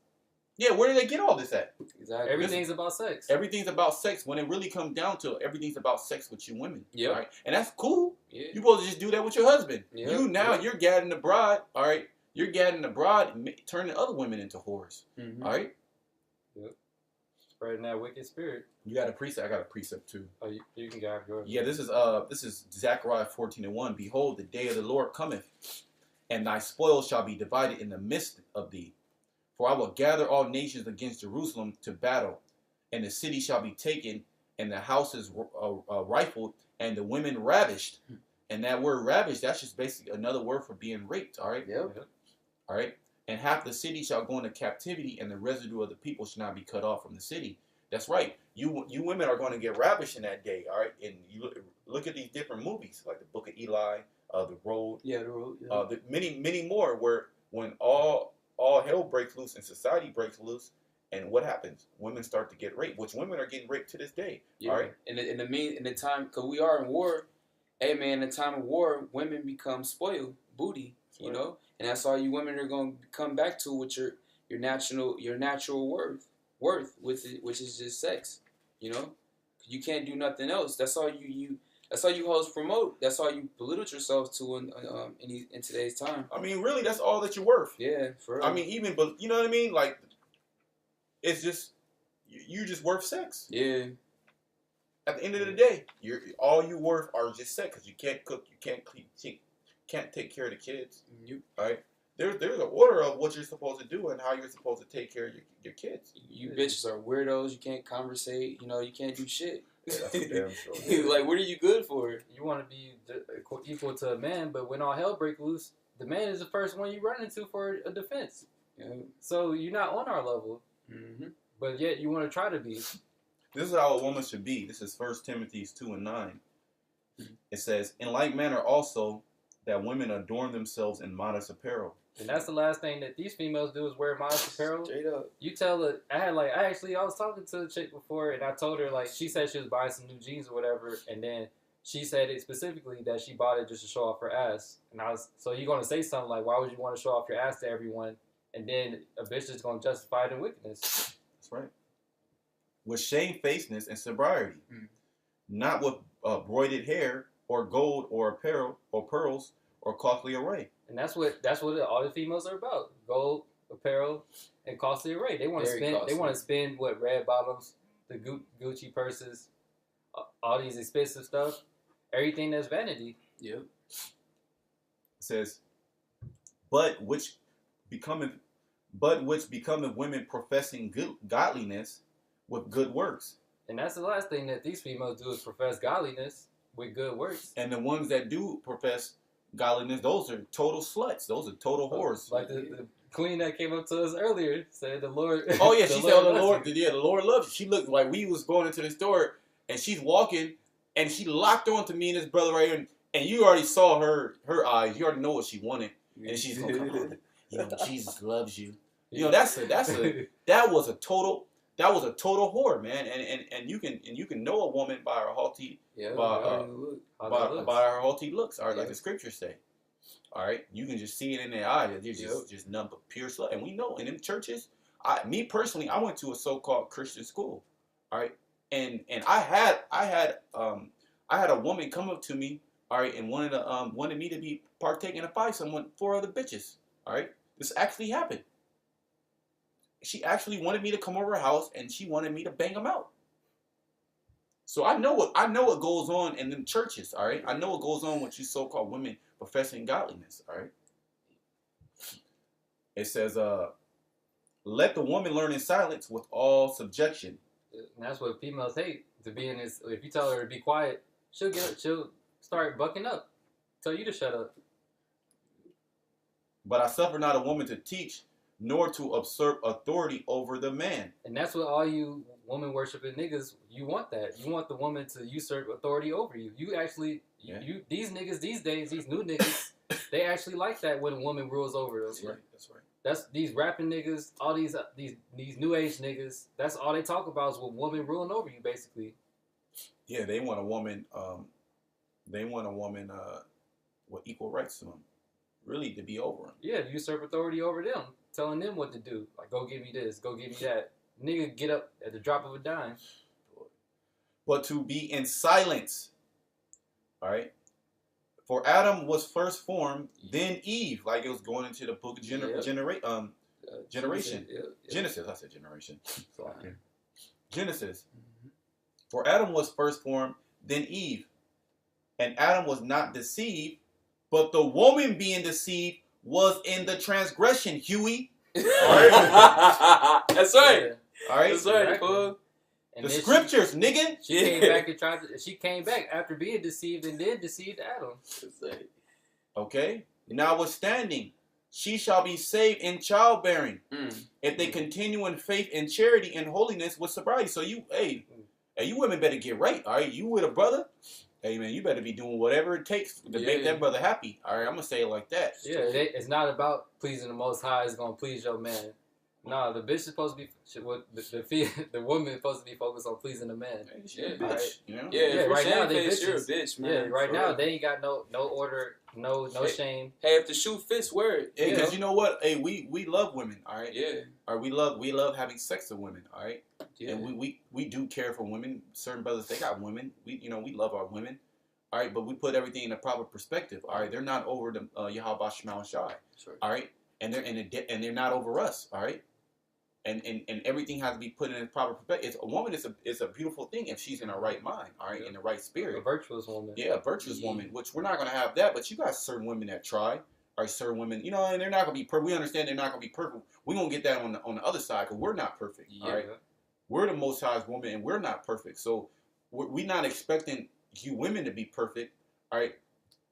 Yeah, where did they get all this at? Exactly. Everything's about sex. Everything's about sex. When it really comes down to it, everything's about sex with you women. Yeah. Right? And that's cool. Yeah. You're supposed to just do that with your husband. Yeah. You're gadding the bride. All right. You're gadding the bride and turning other women into whores. All right. Yep. Spreading that wicked spirit. You got a precept. I got a precept too. Oh, you can grab yours. Yeah, this is Zechariah 14:1. Behold, the day of the Lord cometh, and thy spoils shall be divided in the midst of thee. For I will gather all nations against Jerusalem to battle, and the city shall be taken, and the houses rifled, and the women ravished. And that word ravished, that's just basically another word for being raped. All right. Yep. All right. And half the city shall go into captivity, and the residue of the people shall not be cut off from the city. That's right. You women are going to get ravished in that day. All right. And you look at these different movies, like the Book of Eli, The Road. Yeah, The Road. Yeah. Many more, where when all hell breaks loose and society breaks loose, and what happens? Women start to get raped, which women are getting raped to this day. Yeah. All right. In the time, because we are in war, hey man, in the time of war, women become spoiled booty, you know, and that's all you women are going to come back to with your natural worth, which is just sex, you know. You can't do nothing else. That's all that's all you hoes promote. That's all you belittle yourself to in today's time. I mean, really, that's all that you're worth. Yeah, for real. I mean, but you know what I mean? Like, it's just you just worth sex. Yeah. At the end of the day, all you worth are just sex, because you can't cook, you can't take care of the kids. Right? There's an order of what you're supposed to do and how you're supposed to take care of your kids. You bitches are weirdos. You can't conversate. You know, you can't do shit. Yeah, that's for damn sure. Like, what are you good for? You want to be equal to a man, but when all hell breaks loose, the man is the first one you run into for a defense. Yeah. So you're not on our level, but yet you want to try to be. This is how a woman should be. This is 1 Timothy 2:9. It says, in like manner also, that women adorn themselves in modest apparel. And that's the last thing that these females do, is wear modest apparel. Straight up. You tell her, I was talking to a chick before, and I told her, like, she said she was buying some new jeans or whatever, and then she said it specifically that she bought it just to show off her ass. And so you're going to say something like, why would you want to show off your ass to everyone? And then a bitch is going to justify it in wickedness. That's right. With shamefacedness and sobriety, not with broided hair or gold or apparel or pearls or costly array. And that's what all the females are about: gold, apparel, and costly array. They want to spend. Costly. They want to spend what red bottoms, the Gucci purses, all these expensive stuff, everything that's vanity. Yep. It says, but which becometh women professing godliness with good works. And that's the last thing that these females do, is profess godliness with good works. And the ones that do profess godliness, those are total sluts. Those are total whores. Like the queen that came up to us earlier said the Lord. Oh yeah, she said the Lord. Yeah, the Lord loves you. She looked like we was going into the store, and she's walking, and she locked on to me and this brother right here, and you already saw her eyes. You already know what she wanted, and she's going, come on, you know, Jesus loves you. You know, that was a total whore, man. And you can know a woman by her haughty by her haughty looks, or like the scriptures say. All right, you can just see it in their eyes. They're just nothing but pure slut. And we know, and in churches, me personally, I went to a so-called Christian school. All right, and I had a woman come up to me all right, and wanted me to be partaking of fight someone 4 other bitches. All right, this actually happened. She actually wanted me to come over her house, and she wanted me to bang them out. So I know what goes on in them churches. All right, I know what goes on with you so-called women professing godliness. All right, it says, let the woman learn in silence with all subjection. And that's what females hate, to be in this. If you tell her to be quiet, she'll start bucking up, tell you to shut up. But I suffer not a woman to teach, nor to usurp authority over the man. And that's what all you woman worshiping niggas, you want that. You want the woman to usurp authority over you. You actually, these niggas these days, these new niggas, they actually like that when a woman rules over them. That's right. That's right. That's these rapping niggas, all these new age niggas. That's all they talk about is with women ruling over you, basically. Yeah, they want a woman. They want a woman with equal rights to them, really, to be over them. Yeah, usurp authority over them, telling them what to do. Like, go give me this, go give me that. Nigga, get up at the drop of a dime. But to be in silence. All right. For Adam was first formed, then Eve. Like it was going into the book of generation. Genesis. I said generation. Genesis. Mm-hmm. For Adam was first formed, then Eve. And Adam was not deceived, but the woman being deceived was in the transgression, Huey. All right. That's right. Yeah. All right. That's right, exactly. And the scriptures, nigga. She came back and she came back after being deceived and then deceived Adam. Okay. Notwithstanding, she shall be saved in childbearing if they continue in faith and charity and holiness with sobriety. So you women better get right. All right. You with a brother. Hey man, you better be doing whatever it takes to make that brother happy. All right, I'm gonna say it like that. Yeah, it's not about pleasing the Most High. It's gonna please your man. No, the bitch is supposed to be the woman is supposed to be focused on pleasing the man. Yeah, bitch. Right? You know? Yeah, right now they bitches. You're a bitch, man. Yeah, right now they ain't got no order, no shame. Hey, if the shoe fits, wear it. Hey, because you know what? Hey, we love women. All right. Yeah. All right, we love having sex with women. All right. Yeah. And we do care for women. Certain brothers, they got women. We love our women. All right, but we put everything in a proper perspective. All right, they're not over the Yahweh Shema and Shai. Sure. All right, and they're not over us. All right, and everything has to be put in a proper perspective. A woman is a beautiful thing if she's in her right mind. All right, in the right spirit. A virtuous woman. Yeah, a virtuous woman. Which we're not gonna have that, but you got certain women that try. All right, certain women, and they're not gonna be perfect. We understand they're not gonna be perfect. We're gonna get that on the other side because we're not perfect. Yeah. All right, we're the Most High's woman, and we're not perfect. So we're not expecting you women to be perfect, all right.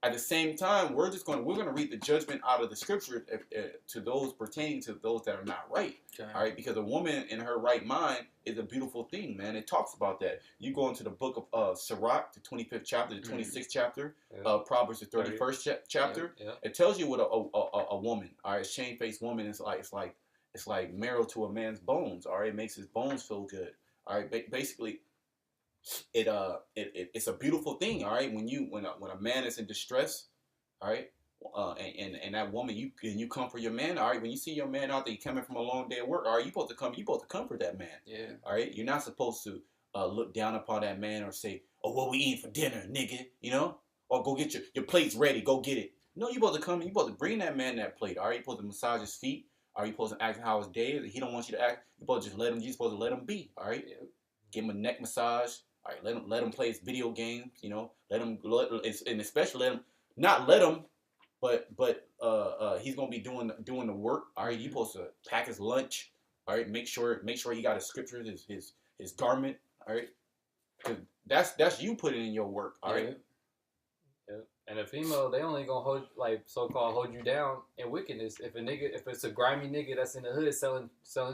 At the same time, we're gonna read the judgment out of the scripture to those pertaining to those that are not right, all right. Because a woman in her right mind is a beautiful thing, man. It talks about that. You go into the book of Sirach, the 25th chapter, the 26th chapter, Proverbs, the 31st chapter. Yeah. It tells you what a woman, all right, a shamefaced woman is like. It's like marrow to a man's bones, all right. It makes his bones feel good, all right. Basically. It's a beautiful thing, all right. When a man is in distress, all right, and that woman you comfort your man, all right. When you see your man out there coming from a long day of work, all right, you supposed to comfort that man, yeah. All right, you're not supposed to look down upon that man or say, oh, what we eating for dinner, nigga, or go get your plate's ready, go get it. No, you supposed to come, you supposed to bring that man that plate, all right. You supposed to massage his feet, are you supposed to ask how his day is? If he don't want you to act, you supposed to just you supposed to let him be, all right. Yeah. Give him a neck massage. All right, let him play his video games, let him, and especially but he's gonna be doing the work. All right, you supposed to pack his lunch. All right, make sure he got his scriptures, his garment. All right, cause that's you putting in your work. All right. Yeah. And a female, they only gonna hold you down in wickedness. If it's a grimy nigga that's in the hood selling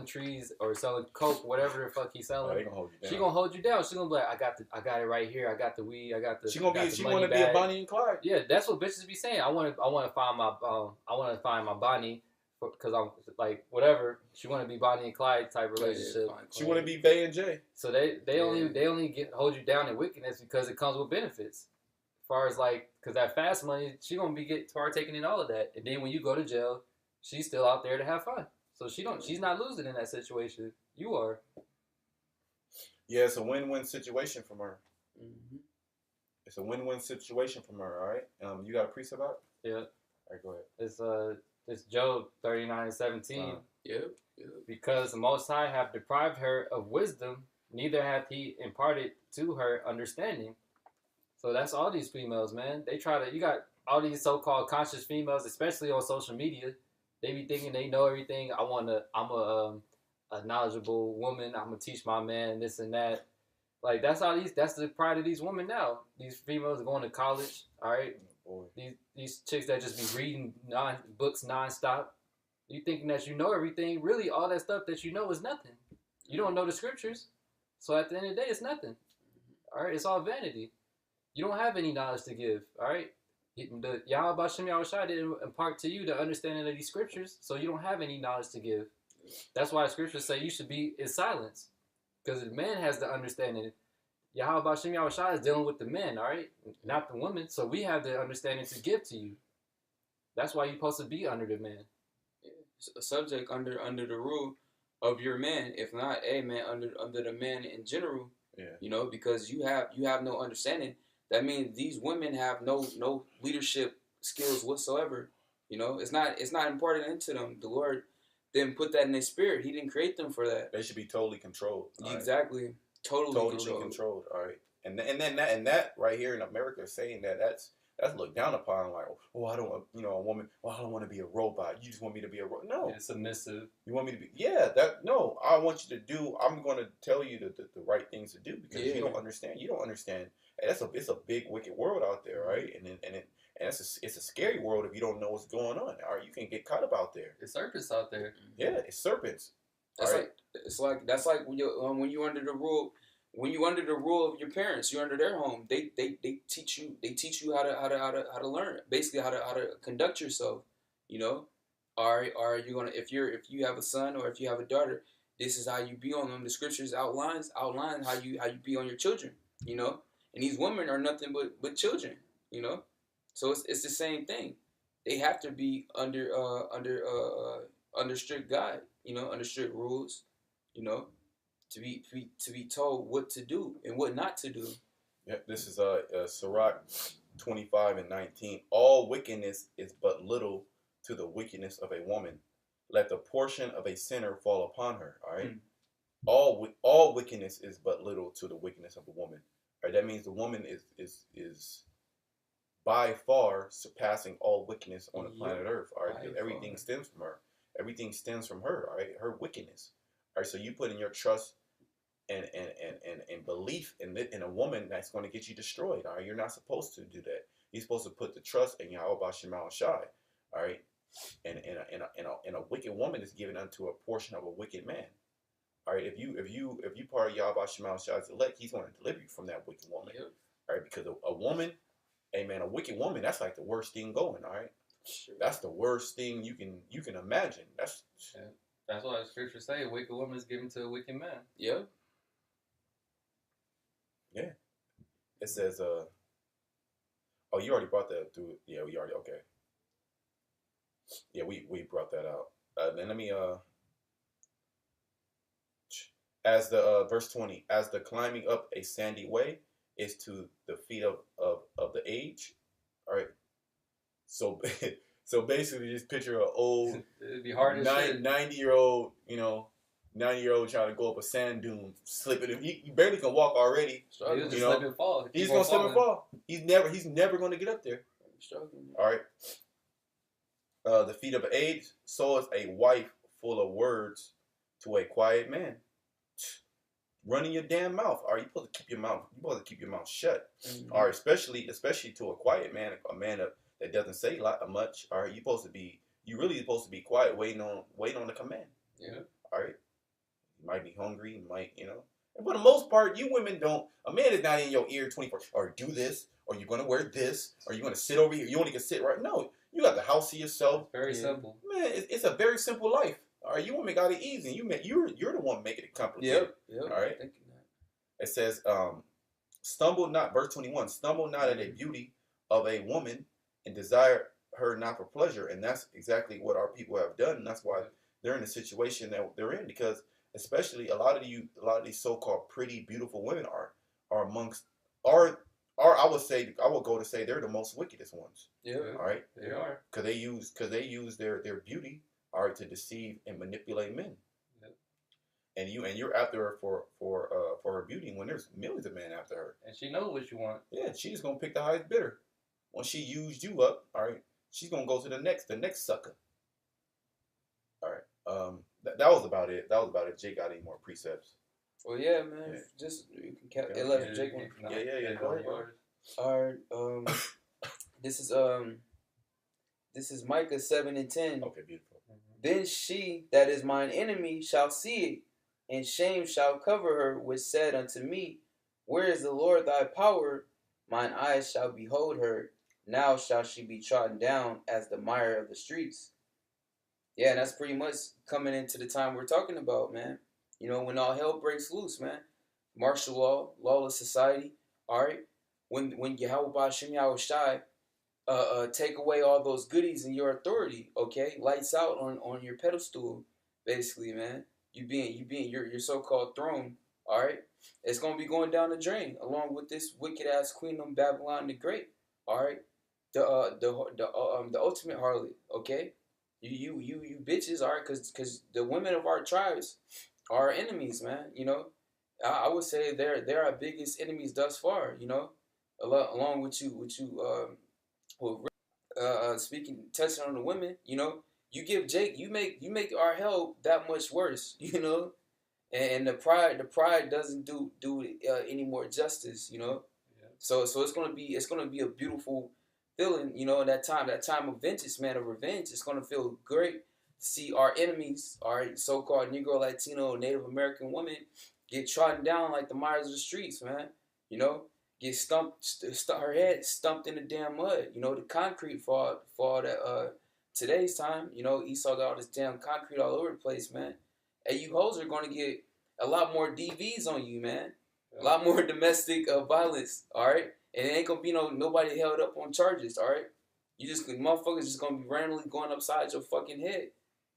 trees or selling coke, whatever the fuck he's selling, she gonna hold you down. She gonna be like, I got it right here. I got the weed. I got the. She wanna be a Bonnie and Clyde. Yeah, that's what bitches be saying. I wanna find my Bonnie, because I'm like whatever. She wanna be Bonnie and Clyde type relationship. She wanna be Bay and Jay. So they only hold you down in wickedness because it comes with benefits. Far as because that fast money, she gonna be partaking in all of that, and then when you go to jail, she's still out there to have fun. So she's not losing in that situation. You are. Yeah, it's a win-win situation from her. Mm-hmm. It's a win-win situation from her. All right. You got a precept about it? Yeah. All right, go It's it's Job 39:17. Yep. Yep. Because the Most High have deprived her of wisdom, neither hath He imparted to her understanding. So that's all these females, man. They try to. You got all these so-called conscious females, especially on social media. They be thinking they know everything. I'm a knowledgeable woman. I'm gonna teach my man this and that. Like that's how these. That's the pride of these women now. These females are going to college. All right. Boy. These chicks that just be reading books nonstop. You thinking that you know everything. Really, all that stuff that you know is nothing. You don't know the scriptures. So at the end of the day, it's nothing. All right. It's all vanity. You don't have any knowledge to give. All right. The Yahweh Shem Yahushua didn't impart to you the understanding of these scriptures, so you don't have any knowledge to give. That's why the scriptures say you should be in silence. Because the man has the understanding. Yahweh Shem Yahushua is dealing with the men, all right? Not the women. So we have the understanding to give to you. That's why you're supposed to be under the man. It's a subject under the rule of your man. If not, hey man, under the man in general. Yeah. You know, because you have no understanding. That means these women have no leadership skills whatsoever. You know, it's not imparted into them. The Lord didn't put that in their spirit. He didn't create them for that. They should be totally controlled. Exactly. Right? Totally controlled. All right. And then that right here in America saying that's looked down upon. Like, oh, I don't want, a woman. Well, I don't want to be a robot. You just want me to be a robot. No, yeah, submissive. You want me to be? Yeah, that no. I want you to do. I'm going to tell you the right things to do because you don't understand. You don't understand. And it's a big wicked world out there, right? And it's a scary world if you don't know what's going on. All right, you can get caught up out there. There's serpents out there. Yeah, it's serpents. That's like when you're under the rule. When you're under the rule of your parents, you're under their home. They teach you how to learn, basically how to conduct yourself. You know, are you gonna if you have a son or if you have a daughter, this is how you be on them. The scriptures outline how you be on your children. You know, and these women are nothing but children. You know, so it's the same thing. They have to be under strict guide. You know, under strict rules. You know. To be told what to do and what not to do. Yeah, this is Sirach 25:19. All wickedness is but little to the wickedness of a woman. Let the portion of a sinner fall upon her. All right. All wickedness is but little to the wickedness of a woman. All right. That means the woman is by far surpassing all wickedness on the planet Earth. All right. Everything stems from her. Everything stems from her. All right. Her wickedness. All right. So you put in your trust and belief in a woman that's going to get you destroyed. All right, you're not supposed to do that. You're supposed to put the trust in Yahweh Shem Yahushua. All right, and a wicked woman is given unto a portion of a wicked man. All right, if you part of Yahweh Shem Yahushua's elect, He's going to deliver you from that wicked woman. Yep. All right, because a woman, a wicked woman, that's like the worst thing going. All right, sure. That's the worst thing you can imagine. That's why the scriptures say a wicked woman is given to a wicked man. Yep. Yeah, it says, oh, you already brought that through. Yeah, we already, okay. Yeah, we brought that out. Then let me, as the, verse 20, as the climbing up a sandy way is to the feet of the age. All right. So, so basically just picture an old, it'd be hard 90-year-old, 90-year-old trying to go up a sand dune, slipping. He barely can walk already. He'll just slip and fall. He's gonna slip and fall. He's never gonna get up there. All right. The feet of age, so is a wife full of words to a quiet man. Running your damn mouth. All right, you're supposed to keep your mouth. You're supposed to keep your mouth shut. Mm-hmm. All right, especially to a quiet man, a man that doesn't say much. All right, you really supposed to be quiet, waiting on the command. Yeah. All right. You might be hungry, you might, And for the most part, you women don't, a man is not in your ear 24, or do this, or you're going to wear this, or you're going to sit over here. You only can sit right. No, you got the house to yourself. Very simple. Man, it's a very simple life. All right, you women got it easy. You're the one making it complicated. Yep. All right. It says, stumble not, verse 21, stumble not at a beauty of a woman and desire her not for pleasure. And that's exactly what our people have done. And that's why they're in the situation that they're in, because especially a lot of these so-called pretty, beautiful women are or I would go to say they're the most wickedest ones. Yeah. All right, They are. because they use their beauty, all right, to deceive and manipulate men. Yep. And you're after her for her beauty when there's millions of men after her. And she knows what you want. Yeah, she's gonna pick the highest bidder. Once she used you up, all right, she's gonna go to the next sucker. All right. That was about it. Jake got any more precepts? Well, yeah, man. Yeah. Just you can Okay. unless Jake one. Yeah. Go ahead. Yours. All right. This is Micah 7:10. Okay, beautiful. Then she that is mine enemy shall see it, and shame shall cover her, which said unto me, where is the Lord thy power? Mine eyes shall behold her. Now shall she be trodden down as the mire of the streets. Yeah, and that's pretty much coming into the time we're talking about, man. You know, when all hell breaks loose, man. Martial law, lawless society, all right? When Yahweh Ba'Shem Yahushai take away all those goodies in your authority, okay? Lights out on your pedestal, basically, man. You being your so-called throne, all right? It's gonna be going down the drain along with this wicked ass queendom Babylon the Great, all right? The ultimate harlot, okay? You bitches, all right? Cause the women of our tribes are our enemies, man. You know, I would say they're our biggest enemies thus far. You know, along with you speaking, touching on the women. You know, you give Jake, you make our hell that much worse. You know, and the pride doesn't do any more justice. You know, yeah. So it's gonna be a beautiful feeling. You know, that time of vengeance, man, of revenge. It's gonna feel great. See our enemies, our so-called Negro, Latino, Native American women get trodden down like the mires of the streets, man. You know, get her head stumped in the damn mud. You know, the concrete for that today's time. You know, Esau got all this damn concrete all over the place, man. And you hoes are going to get a lot more DVs on you, man. A lot more domestic violence, all right? And it ain't going to be nobody held up on charges, all right? Motherfuckers just going to be randomly going upside your fucking head.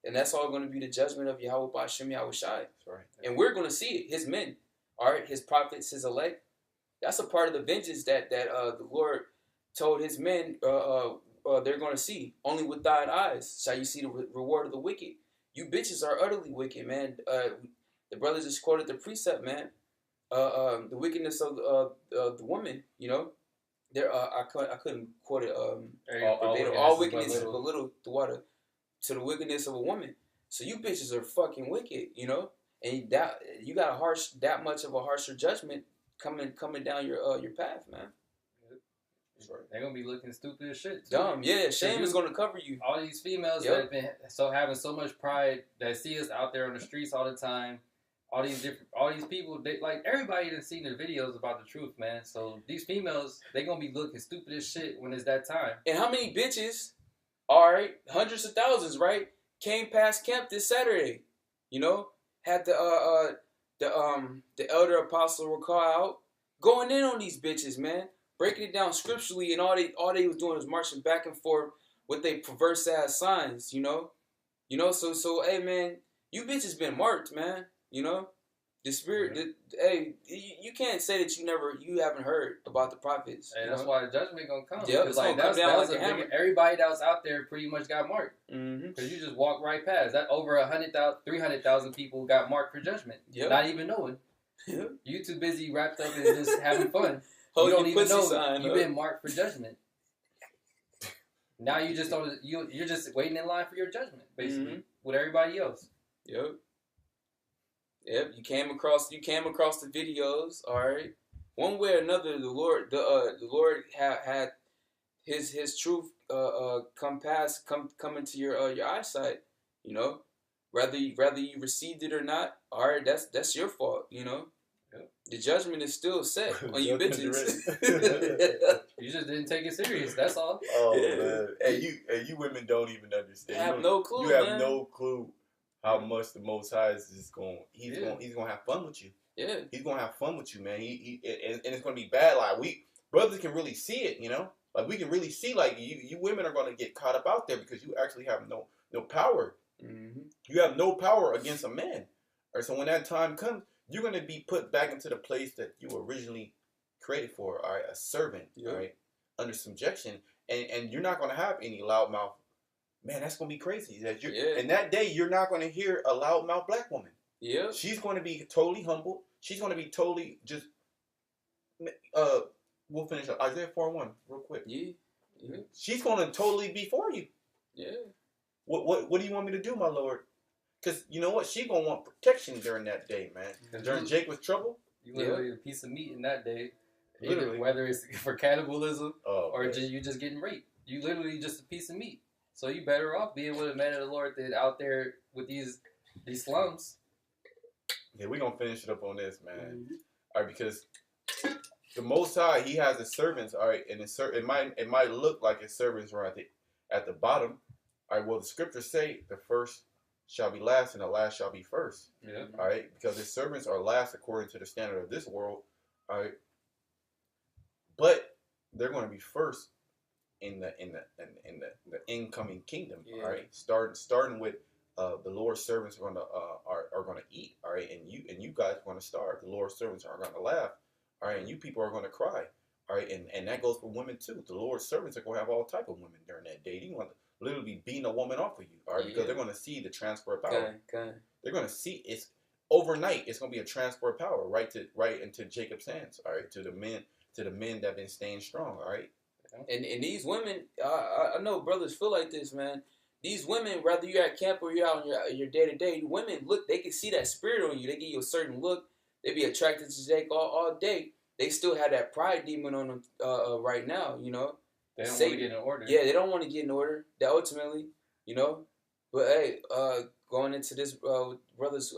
And that's all going to be the judgment of Yahweh Ba'Shem Yahushai. That's right. And we're going to see it. His men, all right, his prophets, his elect. That's a part of the vengeance that the Lord told his men they're going to see. Only with thine eyes shall you see the reward of the wicked. You bitches are utterly wicked, man. The brothers just quoted the precept, man. The wickedness of the woman, you know. I couldn't quote it all wickedness but little the water. To the wickedness of a woman. So you bitches are fucking wicked, you know? And that you got that much of a harsher judgment coming down your path, man. They're gonna be looking stupid as shit too. Dumb, yeah. Shame is gonna cover you. All these females that have been having so much pride that see us out there on the streets all the time. All these people, they like everybody that's seen their videos about the truth, man. So these females, they gonna be looking stupid as shit when it's that time. And how many bitches? All right, hundreds of thousands, right? Came past camp this Saturday, you know. Had the elder apostle recall out, going in on these bitches, man, breaking it down scripturally, and all they was doing was marching back and forth with they perverse ass signs, you know. So hey, man, you bitches been marked, man, you know. The spirit, hey, you can't say that you haven't heard about the prophets. Hey, that's why the judgment gonna come. Yeah, it's gonna come down like a hammer. Everybody that was out there pretty much got marked. Mm-hmm. Because you just walked right past that. Over 300,000 people got marked for judgment. Yep. Not even knowing. Yep. You too busy wrapped up in just having fun. You don't even know you've been marked for judgment. Now you just don't. You're just waiting in line for your judgment, basically, with everybody else. Yep. Yep, you came across the videos, all right. One way or another, the Lord had his truth come into your eyesight, you know. Whether you received it or not, all right, that's your fault, you know. Yep. The judgment is still set on you bitches. You just didn't take it serious. That's all. Oh man, and you women don't even understand. You have no clue. You have no clue how much the Most High is going. He's gonna have fun with you. Yeah, he's gonna have fun with you, man. And it's gonna be bad. Like we brothers can really see it, you know. Like we can really see, like you women are gonna get caught up out there because you actually have no power. Mm-hmm. You have no power against a man. Or so when that time comes, you're gonna be put back into the place that you were originally created for. All right, a servant. Yep. All right, under subjection, and you're not gonna have any loudmouth. Man, that's gonna be crazy. That you're in that day, you're not gonna hear a loudmouth black woman. Yeah. She's gonna be totally humble. She's gonna be totally just. We'll finish up Isaiah 4:1 real quick. Yeah. Yeah. She's gonna totally be for you. Yeah. What do you want me to do, my Lord? Because you know what? She going to want protection during that day, man. During Jacob's trouble. You literally a piece of meat in that day. Literally. Whether it's for cannibalism or man. you just getting raped. You literally just a piece of meat. So you better off being with a man of the Lord than out there with these slums. Yeah, we're going to finish it up on this, man. Mm-hmm. All right, because the Most High, he has his servants, all right, and it might look like his servants are at the bottom. All right, well, the scriptures say the first shall be last and the last shall be first. Yeah. All right, because his servants are last according to the standard of this world. All right, but they're going to be first in the incoming kingdom. Yeah. All right, starting with the Lord's servants are going to eat. All right, and you guys are going to starve. The Lord's servants are going to laugh. All right, and you people are going to cry. All right, and that goes for women too. The Lord's servants are going to have all type of women during that day. You're going to literally be beating a woman off of you. All right, because they're going to see the transfer of power. Okay. They're going to see it's overnight. It's going to be a transfer of power right into Jacob's hands. All right, to the men that have been staying strong. All right, and these women, I know brothers feel like this, man. These women, whether you're at camp or you're out on your day to day, women look. They can see that spirit on you. They give you a certain look. They be attracted to Jake all day. They still have that pride demon on them right now, you know. They don't want to get in order. Yeah, they don't want to get in order. That ultimately, you know. But hey, going into this, brothers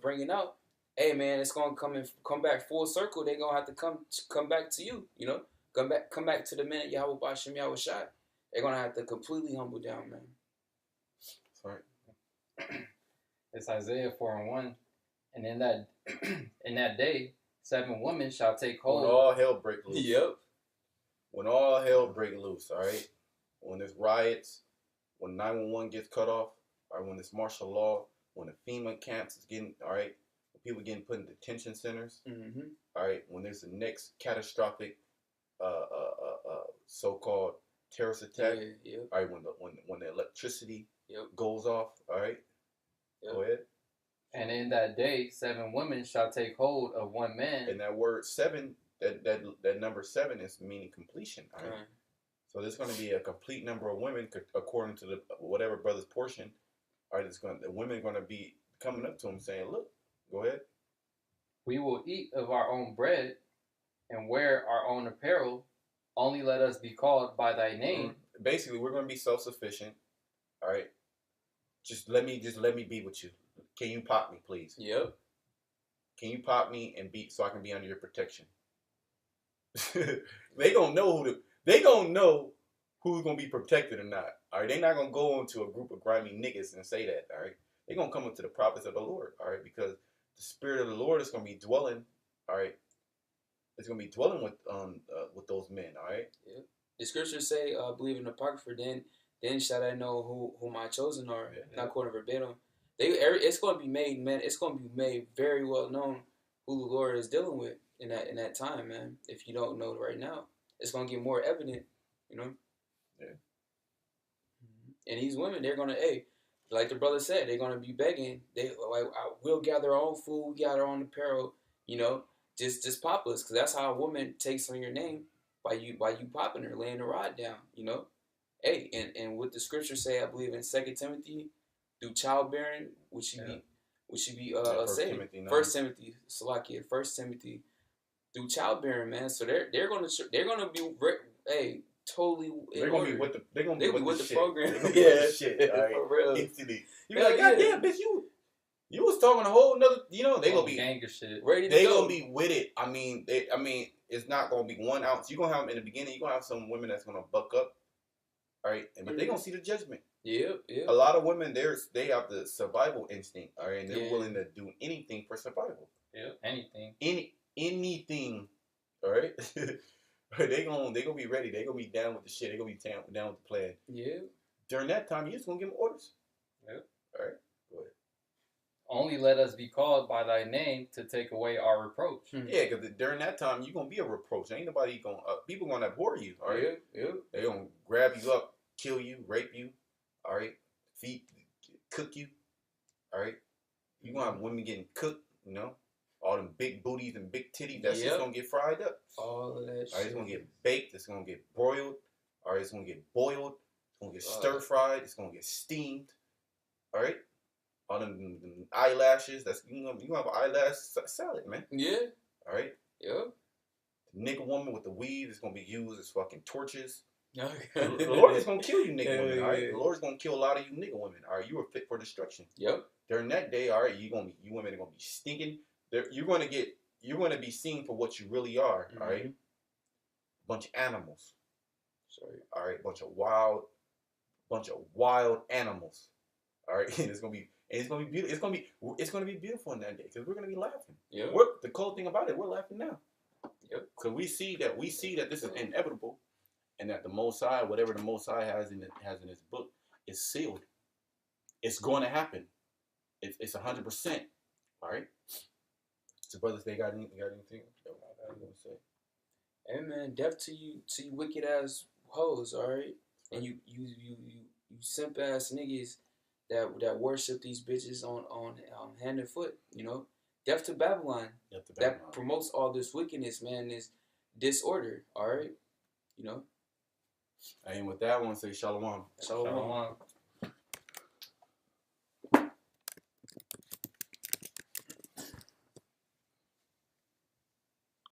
bringing out, hey man, it's gonna come back full circle. They're gonna have to come back to you, you know. Come back to the man Yahweh Bashem Yahweh Shai. They're gonna have to completely humble down, man. Sorry. It's Isaiah 4:1, and in that day, 7 women shall take hold. When all hell break loose. Yep. When all hell break loose, all right? When there's riots, when 911 gets cut off, all right, when there's martial law, when the FEMA camps is getting, all right, when people getting put in detention centers, all right, when there's the next catastrophic so-called terrorist attack, all right, when the electricity goes off, all right, go ahead. And in that day, 7 women shall take hold of one man. And that word 7, that number 7 is meaning completion. All right? So there's going to be a complete number of women according to the whatever brother's portion. All right, the women are going to be coming up to him saying, "Look, go ahead. We will eat of our own bread and wear our own apparel. Only let us be called by thy name." Basically, we're going to be self-sufficient. All right, just let me be with you. Can you pop me, please? Yep. Can you pop me and so I can be under your protection? They gonna know who's gonna be protected or not. All right, they're not gonna go into a group of grimy niggas and say that. All right, they're gonna come up to the prophets of the Lord. All right, because the Spirit of the Lord is gonna be dwelling. All right, it's gonna be dwelling with those men. All right. Yep. The scriptures say, "I believe in the Apocrypha. Then shall I know who my chosen are." Not quoting verbatim. It's going to be made, man. It's going to be made very well known who the Lord is dealing with in that time, man. If you don't know right now, it's going to get more evident, you know. Yeah. And these women, they're going to, like the brother said, they're going to be begging. We'll gather our own food, gather our own apparel, you know. Just pop us, because that's how a woman takes on your name by you popping her, laying the rod down, you know. Hey, and what the scriptures say, I believe in 2 Timothy. Through childbearing, would she be saved? 1 Timothy, Salakia, 1 Timothy, through childbearing, man. So they're gonna be totally. They're gonna be with the program. Shit, all right. For real. Instantly. You be like, God damn, bitch, you was talking a whole nother. You know, they gonna be gang of shit. They gonna be with it. I mean, it's not gonna be 1 ounce. You are gonna have in the beginning. You are gonna have some women that's gonna buck up. All right, but they gonna see the judgment. Yeah. A lot of women, they have the survival instinct, all right, and they're willing to do anything for survival. Yeah, anything. Anything, all right. they gonna be ready. They gonna be down with the shit. They gonna be down with the plan. Yeah. During that time, you just gonna give them orders. Yeah. All right. Go only let us be called by thy name to take away our reproach. Yeah, because during that time you're gonna be a reproach. Ain't nobody gonna people gonna abhor you. All right, Yeah. they gonna grab you up, kill you, rape you. All right, feed, cook you. All right, you gonna have women getting cooked. You know, all them big booties and big titties. That's just gonna get fried up. All of that. All right, shit. it's gonna get baked. It's gonna get broiled. All right, it's gonna get boiled. It's gonna get stir fried. It's gonna get steamed. All right. All them eyelashes, that's you gonna have an eyelash salad, man. Yeah. All right. Yeah. The nigga woman with the weave is gonna be used as fucking torches. The The Lord is gonna kill you, nigga women. All right. The Lord's gonna kill a lot of you nigga women. All right. You are fit for destruction. Yep. During that day, all right, you women are gonna be stinking. You're gonna be seen for what you really are. All right. Bunch of animals. Sorry. All right. Bunch of wild animals. All right. And it's gonna be beautiful. It's gonna be beautiful in that day because we're gonna be laughing. Yeah. The cool thing about it, we're laughing now. Yep. Because we see that this is inevitable, and that the Most High, whatever the Most High has in His book, is sealed. It's going to happen. It's 100%. All right. So brothers, they got anything? I want to say. Hey man, death to you wicked ass hoes. All right. And you simp ass niggas that worship these bitches on hand and foot, you know. Death to Babylon. That promotes all this wickedness, man, this disorder, all right? You know. And with that, I want to say shalom. Shalom.